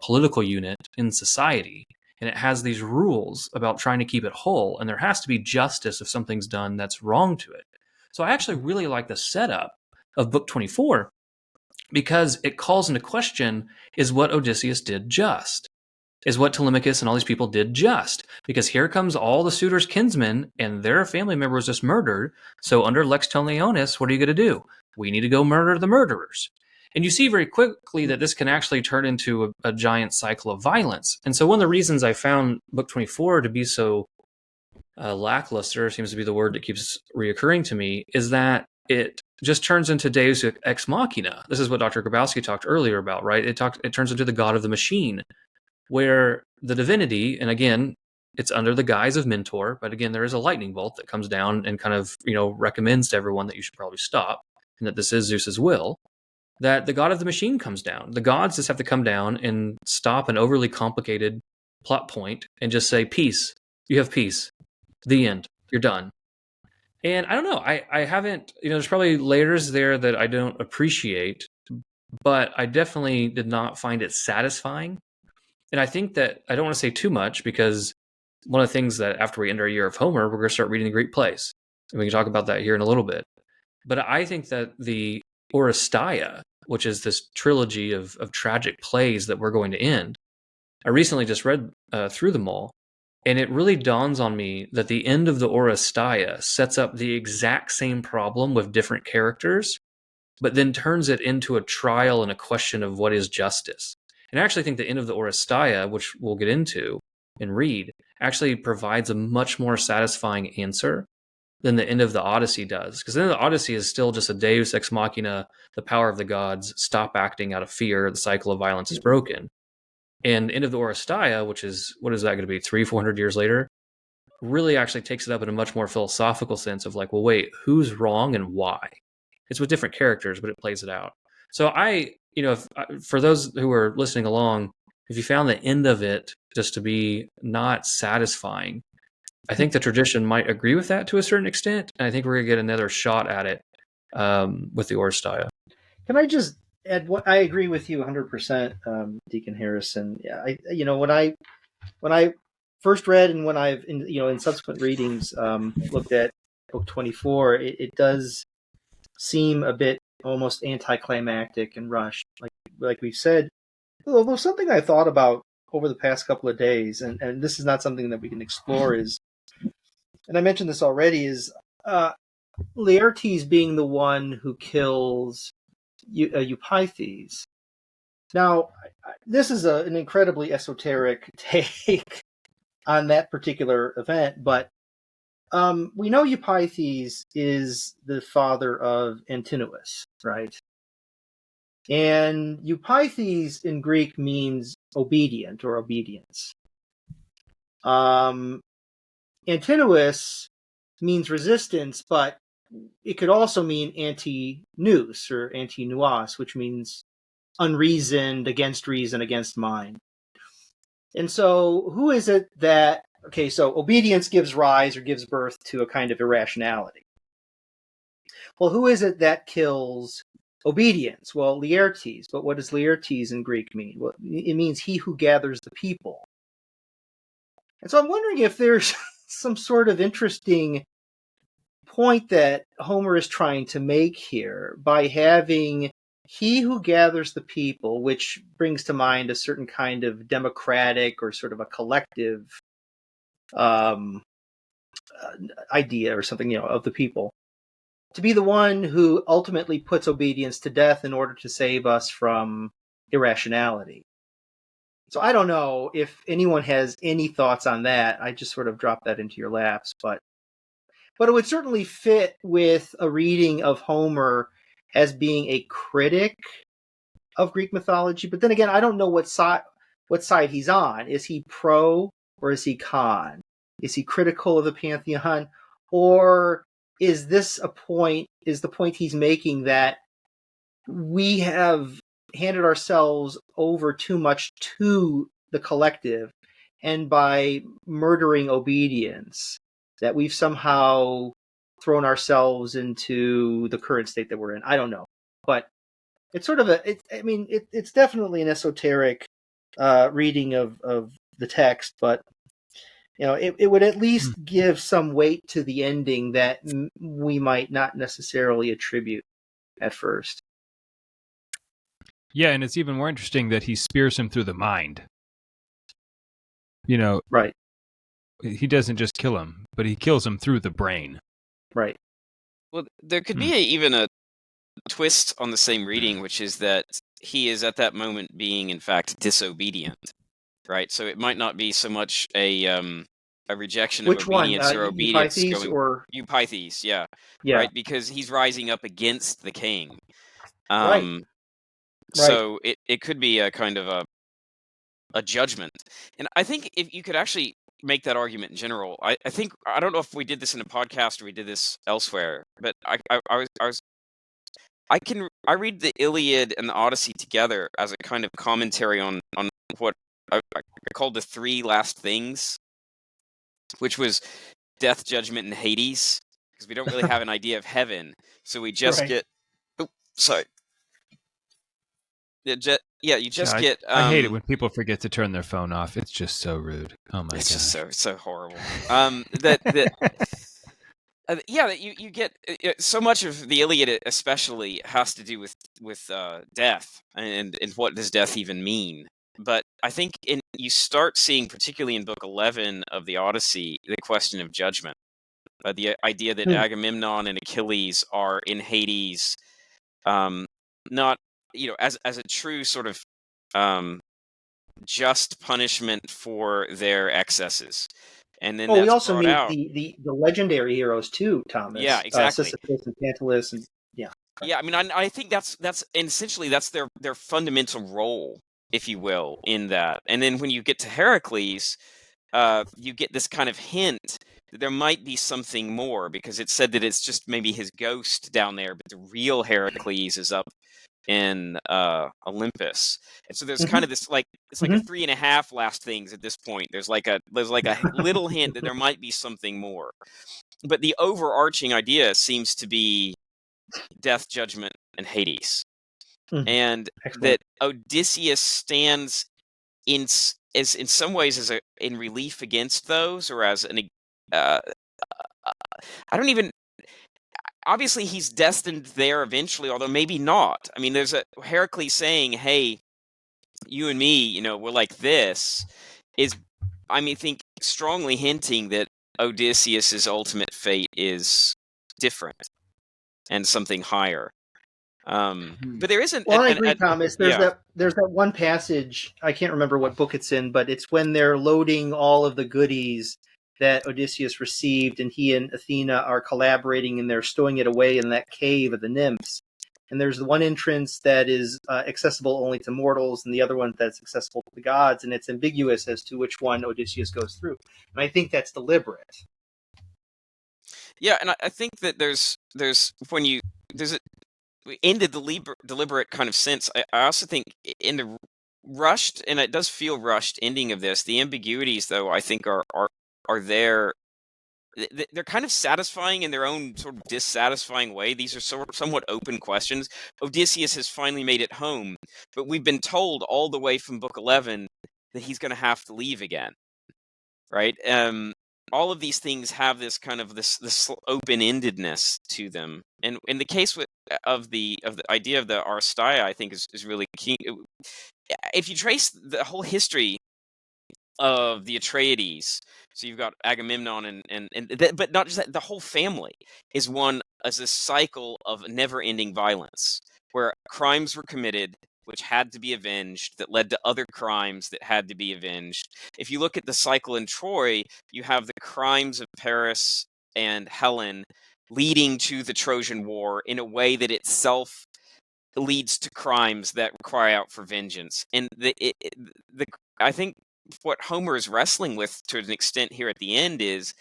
political unit in society, and it has these rules about trying to keep it whole, and there has to be justice if something's done that's wrong to it. So I actually really like the setup of Book 24. Because it calls into question, is what Odysseus did just? Is what Telemachus and all these people did just? Because here comes all the suitors' kinsmen, and their family member was just murdered. So under Lex Talionis, what are you going to do? We need to go murder the murderers. And you see very quickly that this can actually turn into a giant cycle of violence. And so one of the reasons I found Book 24 to be so lackluster, seems to be the word that keeps reoccurring to me, is that it just turns into Deus ex machina. This is what Dr. Grabowski talked earlier about, right? It turns into the god of the machine, where the divinity, and again, it's under the guise of mentor, but again, there is a lightning bolt that comes down and kind of, recommends to everyone that you should probably stop, and that this is Zeus's will, that the god of the machine comes down. The gods just have to come down and stop an overly complicated plot point and just say, peace, you have peace, the end, you're done. And I don't know, I haven't, there's probably layers there that I don't appreciate, but I definitely did not find it satisfying. And I think that I don't want to say too much, because one of the things that after we end our year of Homer, we're going to start reading the Greek plays. And we can talk about that here in a little bit. But I think that the Oresteia, which is this trilogy of tragic plays that we're going to end, I recently just read through them all. And it really dawns on me that the end of the Oresteia sets up the exact same problem with different characters, but then turns it into a trial and a question of what is justice. And I actually think the end of the Oresteia, which we'll get into and read, actually provides a much more satisfying answer than the end of the Odyssey does. Because the end of the Odyssey is still just a Deus ex machina, the power of the gods, stop acting out of fear, the cycle of violence is broken. And end of the Oresteia, which is, what is that going to be, 300-400 years later, really actually takes it up in a much more philosophical sense of like, well, wait, who's wrong and why? It's with different characters, but it plays it out. So for those who are listening along, if you found the end of it just to be not satisfying, I think the tradition might agree with that to a certain extent. And I think we're going to get another shot at it with the Oresteia. Can I just Ed, I agree with you 100%, Deacon Harrison. Yeah, when I first read and when I've in subsequent readings looked at book 24, it does seem a bit almost anticlimactic and rushed, like we said. Although something I thought about over the past couple of days, and this is not something that we can explore, is, and I mentioned this already, is Laertes being the one who kills Eupithes. Now, this is an incredibly esoteric take on that particular event, but we know Eupithes is the father of Antinous, right? And Eupithes in Greek means obedient or obedience. Antinous means resistance, but it could also mean anti-nous or anti-nous, which means unreasoned, against reason, against mind. And so who is it that, okay, so obedience gives rise or gives birth to a kind of irrationality. Well, who is it that kills obedience? Well, Laertes. But what does Laertes in Greek mean? Well, it means he who gathers the people. And so I'm wondering if there's some sort of interesting point that Homer is trying to make here by having he who gathers the people, which brings to mind a certain kind of democratic or sort of a collective idea or something, of the people, to be the one who ultimately puts obedience to death in order to save us from irrationality. So I don't know if anyone has any thoughts on that. I just sort of dropped that into your laps, but it would certainly fit with a reading of Homer as being a critic of Greek mythology. But then again, I don't know what side he's on. Is he pro or is he con? Is he critical of the pantheon, or is the point he's making that we have handed ourselves over too much to the collective, and by murdering obedience, that we've somehow thrown ourselves into the current state that we're in? I don't know, but it's sort of it's definitely an esoteric reading of the text, but it would at least give some weight to the ending that we might not necessarily attribute at first. Yeah, and it's even more interesting that he spears him through the mind. Right. He doesn't just kill him, but he kills him through the brain. Right. Well, there could be even a twist on the same reading, which is that he is at that moment being, in fact, disobedient. Right. So it might not be so much a rejection of obedience or obedience Eupithes or Eupithes, yeah. Right, because he's rising up against the king. Right. So it could be a kind of a judgment. And I think if you could actually make that argument in general, I think, I don't know if we did this in a podcast or we did this elsewhere, but I read the Iliad and the Odyssey together as a kind of commentary on what I called the three last things, which was death, judgment, and Hades, because we don't really have an idea of heaven, so we just get. Oh, sorry. You just get. I hate it when people forget to turn their phone off. It's just so rude. Oh my god! It's just so horrible. You get so much of the Iliad, especially, has to do with death and what does death even mean. But I think you start seeing, particularly in Book 11 of the Odyssey, the question of judgment. The idea that Agamemnon and Achilles are in Hades, not as a true sort of just punishment for their excesses. And then we also meet the legendary heroes too, Thomas. Yeah, exactly. Sisyphus and Tantalus, and yeah. Yeah, I mean, I think that's and essentially that's their fundamental role, if you will, in that. And then when you get to Heracles, you get this kind of hint that there might be something more, because it's said that it's just maybe his ghost down there, but the real Heracles is up in Olympus. And so there's kind of this, like, it's like a 3.5 last things at this point. There's like a little hint that there might be something more. But the overarching idea seems to be death, judgment, and Hades. and Excellent. that Odysseus stands in some ways as in relief against those, or as an uh, I don't even. Obviously, he's destined there eventually, although maybe not. I mean, there's a Heracles saying, "Hey, you and me, we're like this." Is, I mean, think strongly hinting that Odysseus's ultimate fate is different and something higher. But there isn't. Well, I agree, Thomas. There's yeah. that one passage. I can't remember what book it's in, but it's when they're loading all of the goodies that Odysseus received, and he and Athena are collaborating, and they're stowing it away in that cave of the nymphs. And there's the one entrance that is accessible only to mortals, and the other one that's accessible to the gods, and it's ambiguous as to which one Odysseus goes through. And I think that's deliberate. Yeah, and I think that there's in the deliberate kind of sense. I also think in the rushed, and it does feel rushed ending of this, the ambiguities, though, I think are there. They're kind of satisfying in their own sort of dissatisfying way. These are somewhat open questions. Odysseus has finally made it home, but we've been told all the way from book 11 that he's going to have to leave again, right? All of these things have this kind of this open-endedness to them, and in the case of the idea of the Aristeia, I think is really key. If you trace the whole history of the Atreides, so you've got Agamemnon but not just that, the whole family is a cycle of never-ending violence, where crimes were committed which had to be avenged, that led to other crimes that had to be avenged. If you look at the cycle in Troy, you have the crimes of Paris and Helen leading to the Trojan War in a way that itself leads to crimes that cry out for vengeance. And I think what Homer is wrestling with to an extent here at the end is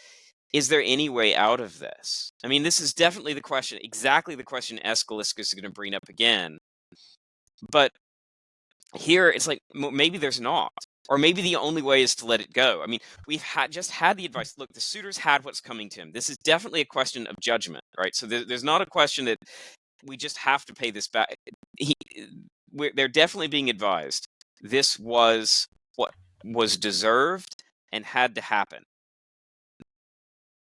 there any way out of this? I mean, this is definitely exactly the question Aeschylus is going to bring up again. But here it's like, maybe there's not. Or maybe the only way is to let it go. I mean, we've just had the advice. Look, the suitors had what's coming to him. This is definitely a question of judgment, right? So there's not a question that we just have to pay this back. They're definitely being advised. This was what was deserved and had to happen.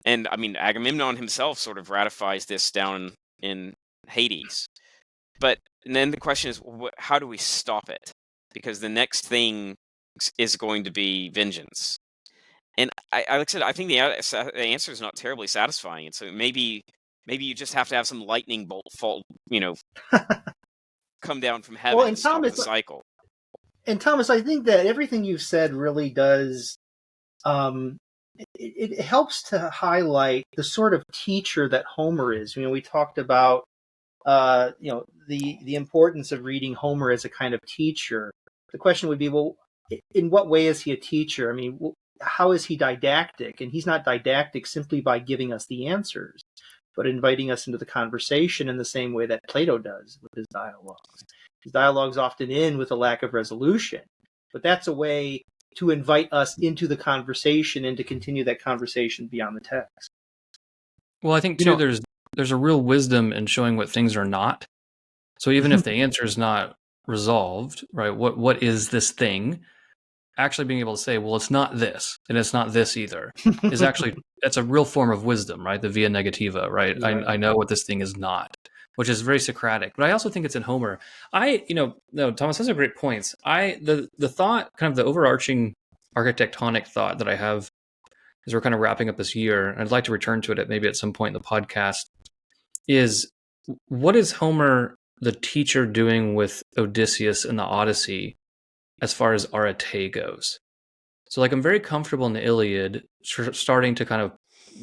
And I mean, Agamemnon himself sort of ratifies this down in Hades. But then the question is, how do we stop it? Because the next thing is going to be vengeance. And like I said, I think the answer is not terribly satisfying. And so maybe you just have to have some lightning bolt fall, come down from heaven and stop the cycle. And Thomas, I think that everything you've said really does. It helps to highlight the sort of teacher that Homer is. We talked about the importance of reading Homer as a kind of teacher. The question would be, well, in what way is he a teacher? I mean, how is he didactic? And he's not didactic simply by giving us the answers, but inviting us into the conversation in the same way that Plato does with his dialogues. His dialogues often end with a lack of resolution, but that's a way to invite us into the conversation and to continue that conversation beyond the text. Well, I think too, there's a real wisdom in showing what things are not. So even if the answer is not resolved, right? What is this thing? Actually being able to say, well, it's not this, and it's not this either, is actually, that's a real form of wisdom, right? The via negativa, right? Yeah. I know what this thing is not, which is very Socratic. But I also think it's in Homer. Thomas has a great points. The thought, kind of the overarching architectonic thought that I have as we're kind of wrapping up this year, and I'd like to return to it maybe at some point in the podcast, is what is Homer, the teacher, doing with Odysseus in the Odyssey as far as arete goes? So like, I'm very comfortable in the Iliad starting to kind of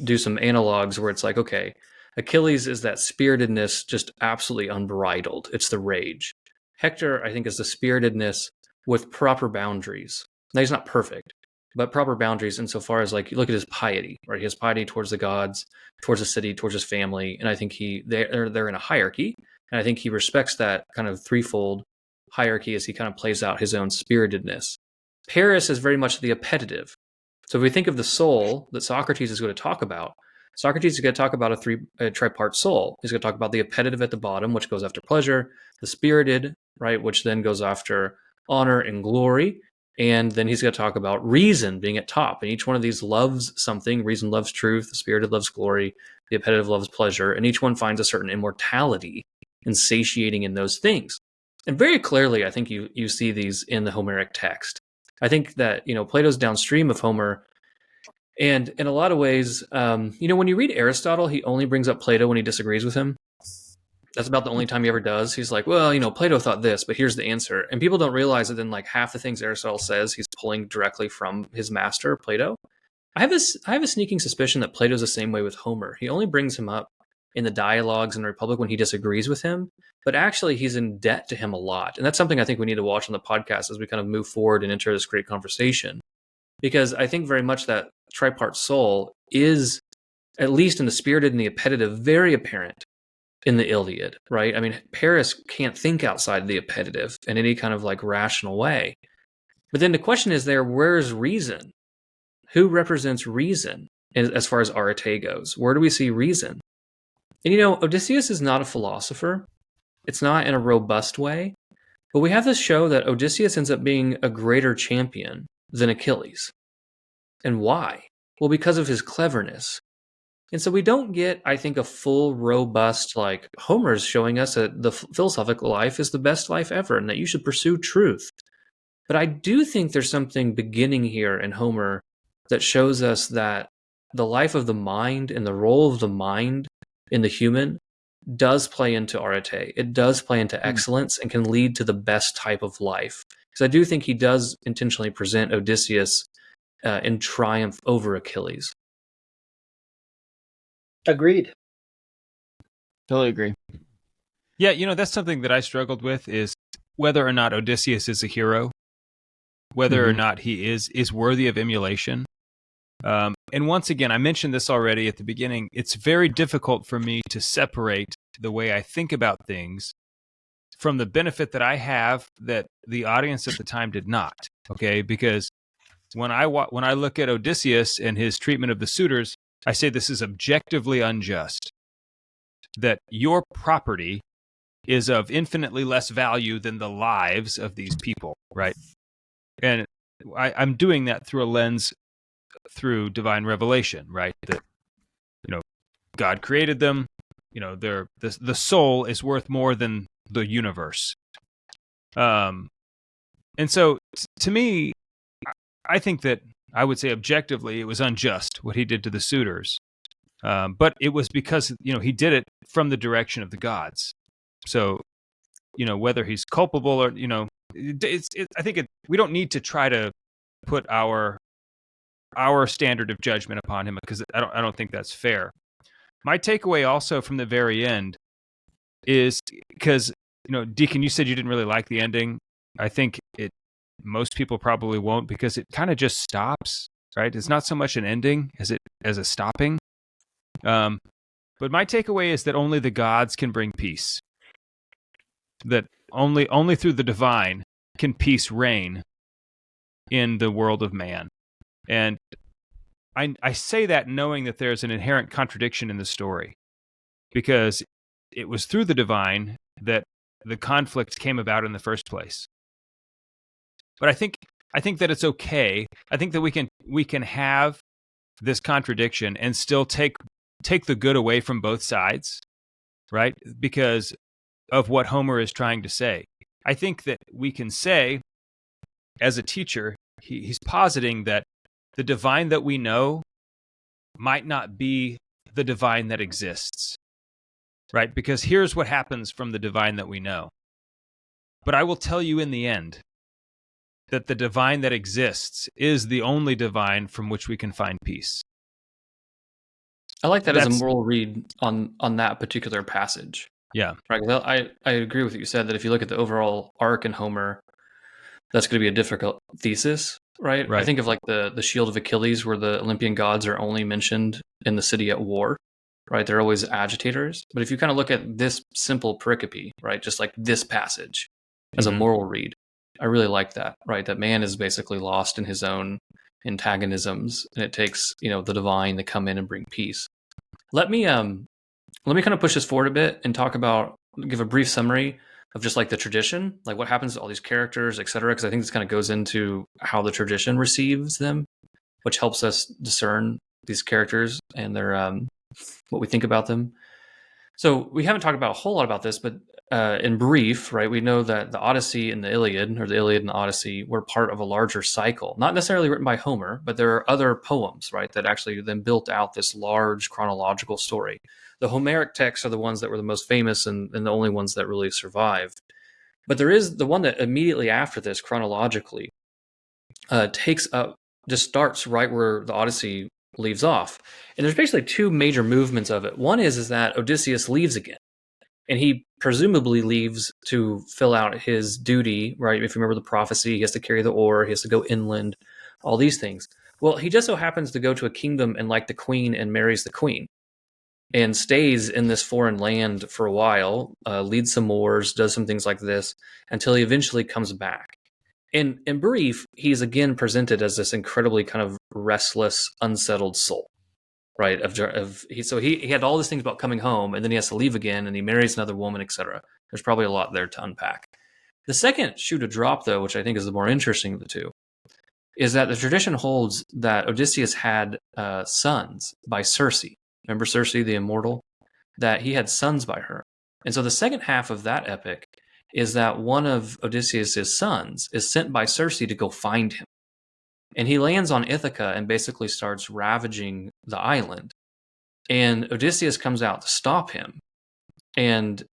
do some analogs where it's like, okay, Achilles is that spiritedness, just absolutely unbridled. It's the rage. Hector, I think, is the spiritedness with proper boundaries. Now, he's not perfect, but proper boundaries insofar as, like, you look at his piety, right? He has piety towards the gods, towards the city, towards his family, and I think they're in a hierarchy, and I think he respects that kind of threefold hierarchy as he kind of plays out his own spiritedness. Paris is very much the appetitive. So if we think of the soul that Socrates is going to talk about, Socrates is going to talk about a tripart soul. He's going to talk about the appetitive at the bottom, which goes after pleasure, the spirited, right? Which then goes after honor and glory. And then he's going to talk about reason being at top. And each one of these loves something. Reason loves truth. The spirited loves glory. The appetitive loves pleasure. And each one finds a certain immortality and satiating in those things. And very clearly, I think you see these in the Homeric text. I think that, Plato's downstream of Homer. And in a lot of ways, when you read Aristotle, he only brings up Plato when he disagrees with him. That's about the only time he ever does. He's like, well, Plato thought this, but here's the answer. And people don't realize that then like half the things Aristotle says, he's pulling directly from his master, Plato. I have a sneaking suspicion that Plato's the same way with Homer. He only brings him up in the dialogues in the Republic when he disagrees with him, but actually he's in debt to him a lot. And that's something I think we need to watch on the podcast as we kind of move forward and enter this great conversation. Because I think very much that tripart soul is, at least in the spirited and the appetitive, very apparent in the Iliad, right? I mean, Paris can't think outside the appetitive in any kind of like rational way. But then the question is where's reason? Who represents reason as far as Arete goes? Where do we see reason? And Odysseus is not a philosopher. It's not in a robust way. But we have this show that Odysseus ends up being a greater champion than Achilles. And why? Well, because of his cleverness. And so we don't get, I think, a full, robust, like Homer's showing us that the philosophical life is the best life ever and that you should pursue truth. But I do think there's something beginning here in Homer that shows us that the life of the mind and the role of the mind in the human does play into arete. It does play into excellence and can lead to the best type of life. Because I do think he does intentionally present Odysseus in triumph over Achilles. Agreed. Totally agree. Yeah, that's something that I struggled with is whether or not Odysseus is a hero, whether or not he is worthy of emulation. And once again, I mentioned this already at the beginning, it's very difficult for me to separate the way I think about things from the benefit that I have that the audience at the time did not. Okay, because when I look at Odysseus and his treatment of the suitors, I say this is objectively unjust. That your property is of infinitely less value than the lives of these people, right? And I'm doing that through a lens through divine revelation, right? That God created them. The soul is worth more than the universe. And so to me, I think that I would say objectively it was unjust what he did to the suitors. But it was because, he did it from the direction of the gods. So, whether he's culpable or, I think we don't need to try to put our standard of judgment upon him because I don't think that's fair. My takeaway also from the very end is because, Deacon, you said you didn't really like the ending. I think most people probably won't because it kind of just stops, right? It's not so much an ending as a stopping. But my takeaway is that only the gods can bring peace. That only through the divine can peace reign in the world of man. And I say that knowing that there's an inherent contradiction in the story, because it was through the divine that the conflict came about in the first place. But I think that it's okay. I think that we can have this contradiction and still take the good away from both sides, right? Because of what Homer is trying to say. I think that we can say, as a teacher, he's positing that the divine that we know might not be the divine that exists, right? Because here's what happens from the divine that we know. But I will tell you in the end that the divine that exists is the only divine from which we can find peace. I like that as a moral read on that particular passage. Yeah. Right. I agree with what you said that if you look at the overall arc in Homer, that's going to be a difficult thesis, right? I think of like the shield of Achilles where the Olympian gods are only mentioned in the city at war, right? They're always agitators. But if you kind of look at this simple pericope, right, just like this passage as a moral read, I really like that, right? That man is basically lost in his own antagonisms, and it takes, the divine to come in and bring peace. Let me kind of push this forward a bit and give a brief summary of just like the tradition, like what happens to all these characters, etc. Because I think this kind of goes into how the tradition receives them, which helps us discern these characters and their what we think about them. So we haven't talked about a whole lot about this, but in brief, right, we know that the Odyssey and the Iliad, or the Iliad and the Odyssey, were part of a larger cycle, not necessarily written by Homer, but there are other poems, right, that actually then built out this large chronological story. The Homeric texts are the ones that were the most famous and the only ones that really survived. But there is the one that immediately after this, chronologically, takes up, just starts right where the Odyssey leaves off. And there's basically two major movements of it. One is that Odysseus leaves again. And he presumably leaves to fill out his duty, right? If you remember the prophecy, he has to carry the oar, he has to go inland, all these things. Well, he just so happens to go to a kingdom and like the queen and marries the queen and stays in this foreign land for a while, leads some wars, does some things like this until he eventually comes back. In brief, he's again presented as this incredibly kind of restless, unsettled soul, right? He had all these things about coming home, and then he has to leave again, and he marries another woman, etc. There's probably a lot there to unpack. The second shoe to drop, though, which I think is the more interesting of the two, is that the tradition holds that Odysseus had sons by Circe. Remember Circe, the immortal? That he had sons by her. And so the second half of that epic is that one of Odysseus' sons is sent by Circe to go find him. And he lands on Ithaca and basically starts ravaging the island. And Odysseus comes out to stop him and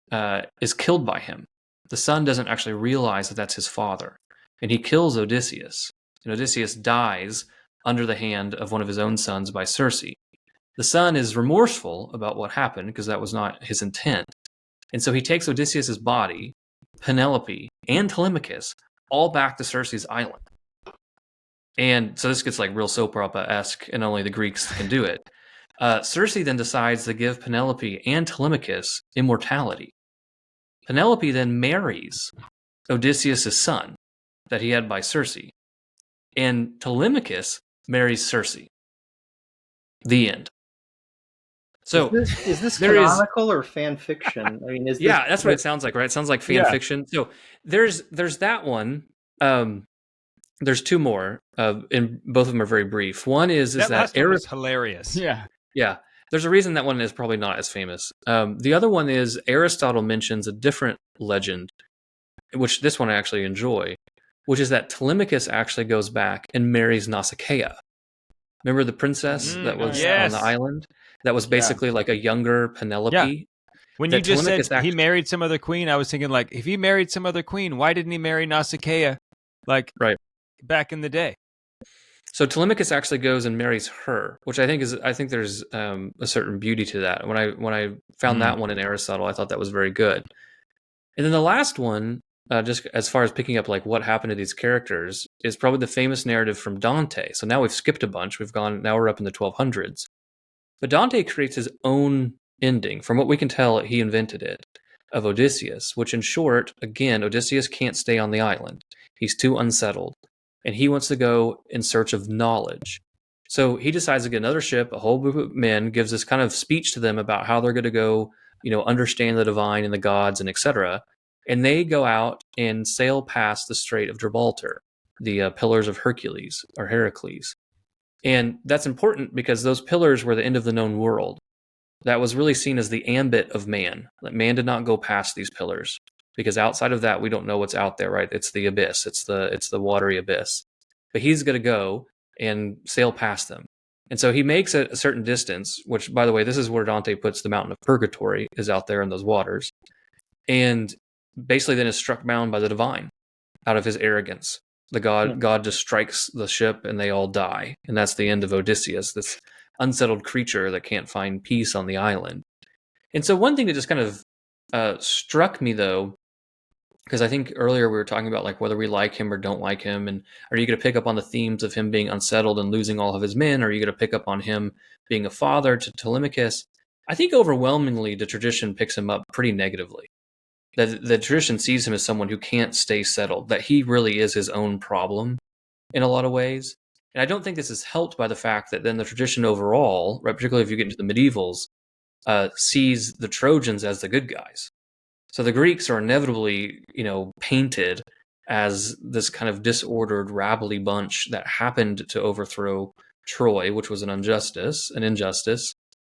is killed by him. The son doesn't actually realize that that's his father. And he kills Odysseus. And Odysseus dies under the hand of one of his own sons by Circe. The son is remorseful about what happened because that was not his intent. And so he takes Odysseus' body, Penelope, and Telemachus all back to Circe's island. And so this gets like real soap opera-esque, and only the Greeks can do it. Circe then decides to give Penelope and Telemachus immortality. Penelope then marries Odysseus' son that he had by Circe. And Telemachus marries Circe. The end. So is this canonical or fan fiction? I mean, that's what it sounds like, right? It sounds like fan fiction. So there's that one. There's two more, and both of them are very brief. One is that Eris hilarious. Yeah. There's a reason that one is probably not as famous. The other one is Aristotle mentions a different legend, which this one I actually enjoy, which is that Telemachus actually goes back and marries Nausicaa. Remember the princess that was on the island? That was basically like a younger Penelope. Yeah. When you just said he married some other queen, I was thinking like, if he married some other queen, why didn't he marry Nausicaa? Like, back in the day. So Telemachus actually goes and marries her, which I think there's a certain beauty to that. When I found that one in Aristotle, I thought that was very good. And then the last one, just as far as picking up like what happened to these characters, is probably the famous narrative from Dante. So now we've skipped a bunch. Now we're up in the 1200s. But Dante creates his own ending. From what we can tell, he invented it, of Odysseus, which in short, again, Odysseus can't stay on the island. He's too unsettled. And he wants to go in search of knowledge. So he decides to get another ship, a whole group of men, gives this kind of speech to them about how they're going to go, understand the divine and the gods and etc. And they go out and sail past the Strait of Gibraltar, the Pillars of Hercules or Heracles. And that's important because those pillars were the end of the known world. That was really seen as the ambit of man. That man did not go past these pillars. Because outside of that, we don't know what's out there, right? It's the abyss. It's the watery abyss. But he's going to go and sail past them. And so he makes it a certain distance, which, by the way, this is where Dante puts the mountain of purgatory, is out there in those waters. And basically then is struck down by the divine out of his arrogance. God just strikes the ship and they all die. And that's the end of Odysseus, this unsettled creature that can't find peace on the island. And so one thing that just kind of struck me, though, because I think earlier we were talking about like whether we like him or don't like him, and are you going to pick up on the themes of him being unsettled and losing all of his men, or are you going to pick up on him being a father to Telemachus? I think overwhelmingly the tradition picks him up pretty negatively. That the tradition sees him as someone who can't stay settled, that he really is his own problem in a lot of ways. And I don't think this is helped by the fact that then the tradition overall, right, particularly if you get into the medievals, sees the Trojans as the good guys. So the Greeks are inevitably, painted as this kind of disordered, rabbly bunch that happened to overthrow Troy, which was an injustice,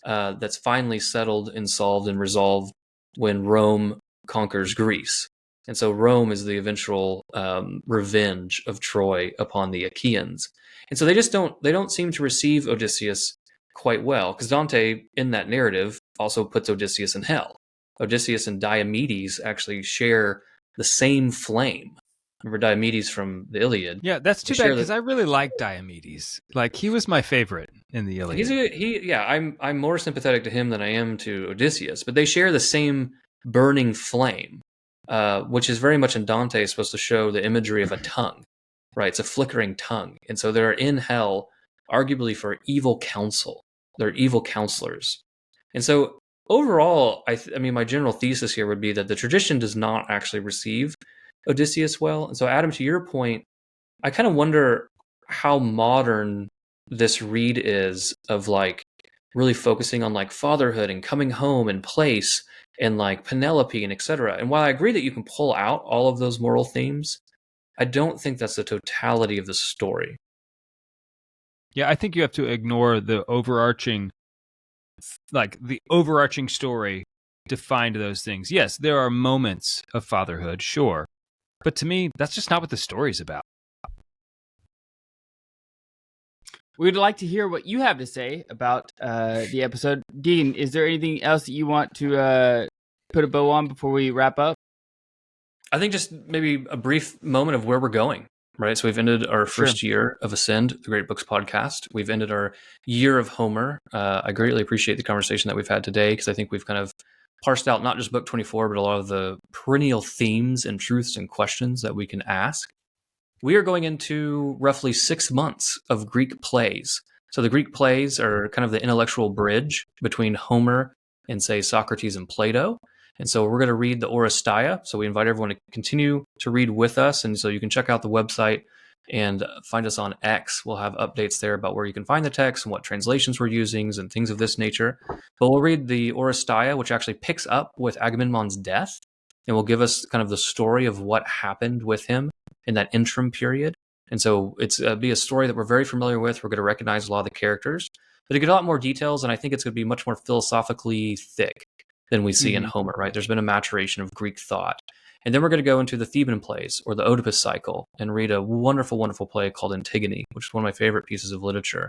that's finally settled and solved and resolved when Rome conquers Greece. And so Rome is the eventual revenge of Troy upon the Achaeans. And so they don't seem to receive Odysseus quite well, because Dante, in that narrative, also puts Odysseus in hell. Odysseus and Diomedes actually share the same flame. Remember Diomedes from the Iliad? Yeah, that's too bad, because I really like Diomedes. Like, he was my favorite in the Iliad. I'm more sympathetic to him than I am to Odysseus, but they share the same burning flame, which is very much in Dante supposed to show the imagery of a tongue, right? It's a flickering tongue. And so they're in hell, arguably for evil counsel. They're evil counselors. And so overall, I mean, my general thesis here would be that the tradition does not actually receive Odysseus well. And so, Adam, to your point, I kind of wonder how modern this read is of like really focusing on like fatherhood and coming home and place and like Penelope and etc. And while I agree that you can pull out all of those moral themes, I don't think that's the totality of the story. Yeah, I think you have to ignore the overarching story to find those things. Yes, there are moments of fatherhood, sure. But to me, that's just not what the story's about. We'd like to hear what you have to say about the episode. Dean, is there anything else that you want to put a bow on before we wrap up? I think just maybe a brief moment of where we're going, right? So we've ended our first year of Ascend, the Great Books podcast. We've ended our year of Homer. I greatly appreciate the conversation that we've had today, because I think we've kind of parsed out not just book 24, but a lot of the perennial themes and truths and questions that we can ask. We are going into roughly 6 months of Greek plays. So the Greek plays are kind of the intellectual bridge between Homer and, say, Socrates and Plato. And so we're going to read the Odyssey. So we invite everyone to continue to read with us. And so you can check out the website and find us on X. We'll have updates there about where you can find the text and what translations we're using and things of this nature. But we'll read the Odyssey, which actually picks up with Agamemnon's death and will give us kind of the story of what happened with him in that interim period. And so it's be a story that we're very familiar with. We're going to recognize a lot of the characters, but to get a lot more details. And I think it's going to be much more philosophically thick than we see in Homer, right? There's been a maturation of Greek thought. And then we're going to go into the Theban plays, or the Oedipus cycle, and read a wonderful, wonderful play called Antigone, which is one of my favorite pieces of literature.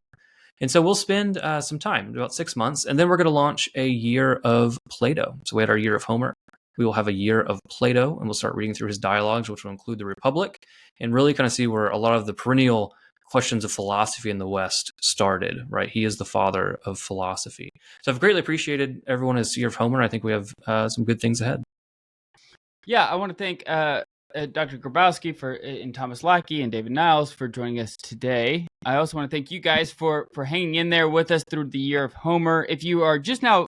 And so we'll spend some time, about 6 months, and then we're going to launch a year of Plato. So we had our year of Homer. We will have a year of Plato, and we'll start reading through his dialogues, which will include the Republic, and really kind of see where a lot of the perennial questions of philosophy in the West started, right? He is the father of philosophy. So I've greatly appreciated everyone as year of Homer. I think we have some good things ahead. Yeah, I want to thank Dr. Grabowski and Thomas Lackey and David Niles for joining us today. I also want to thank you guys for hanging in there with us through the year of Homer. If you are just now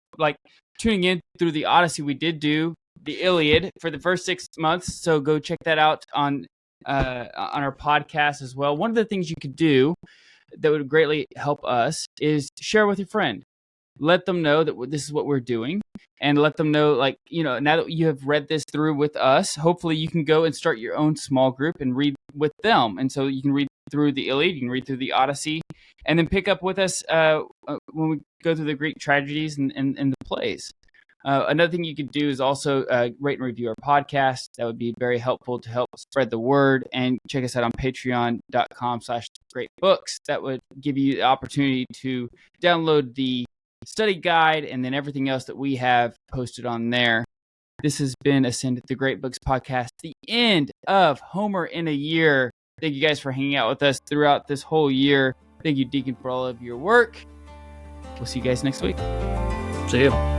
tuning in through the Odyssey, we did do the Iliad for the first 6 months, so go check that out on our podcast as well. One of the things you could do that would greatly help us is share with your friend. Let them know that this is what we're doing, and let them know, now that you have read this through with us, hopefully you can go and start your own small group and read with them. And so you can read through the Iliad, you can read through the Odyssey, and then pick up with us when we go through the Greek tragedies and the plays. Another thing you could do is also rate and review our podcast. That would be very helpful to help spread the word. And check us out on patreon.com/greatbooks. That would give you the opportunity to download the study guide and then everything else that we have posted on there. This has been Ascend the Great Books podcast, the end of Homer in a year. Thank you guys for hanging out with us throughout this whole year. Thank you, Deacon, for all of your work. We'll see you guys next week. See you.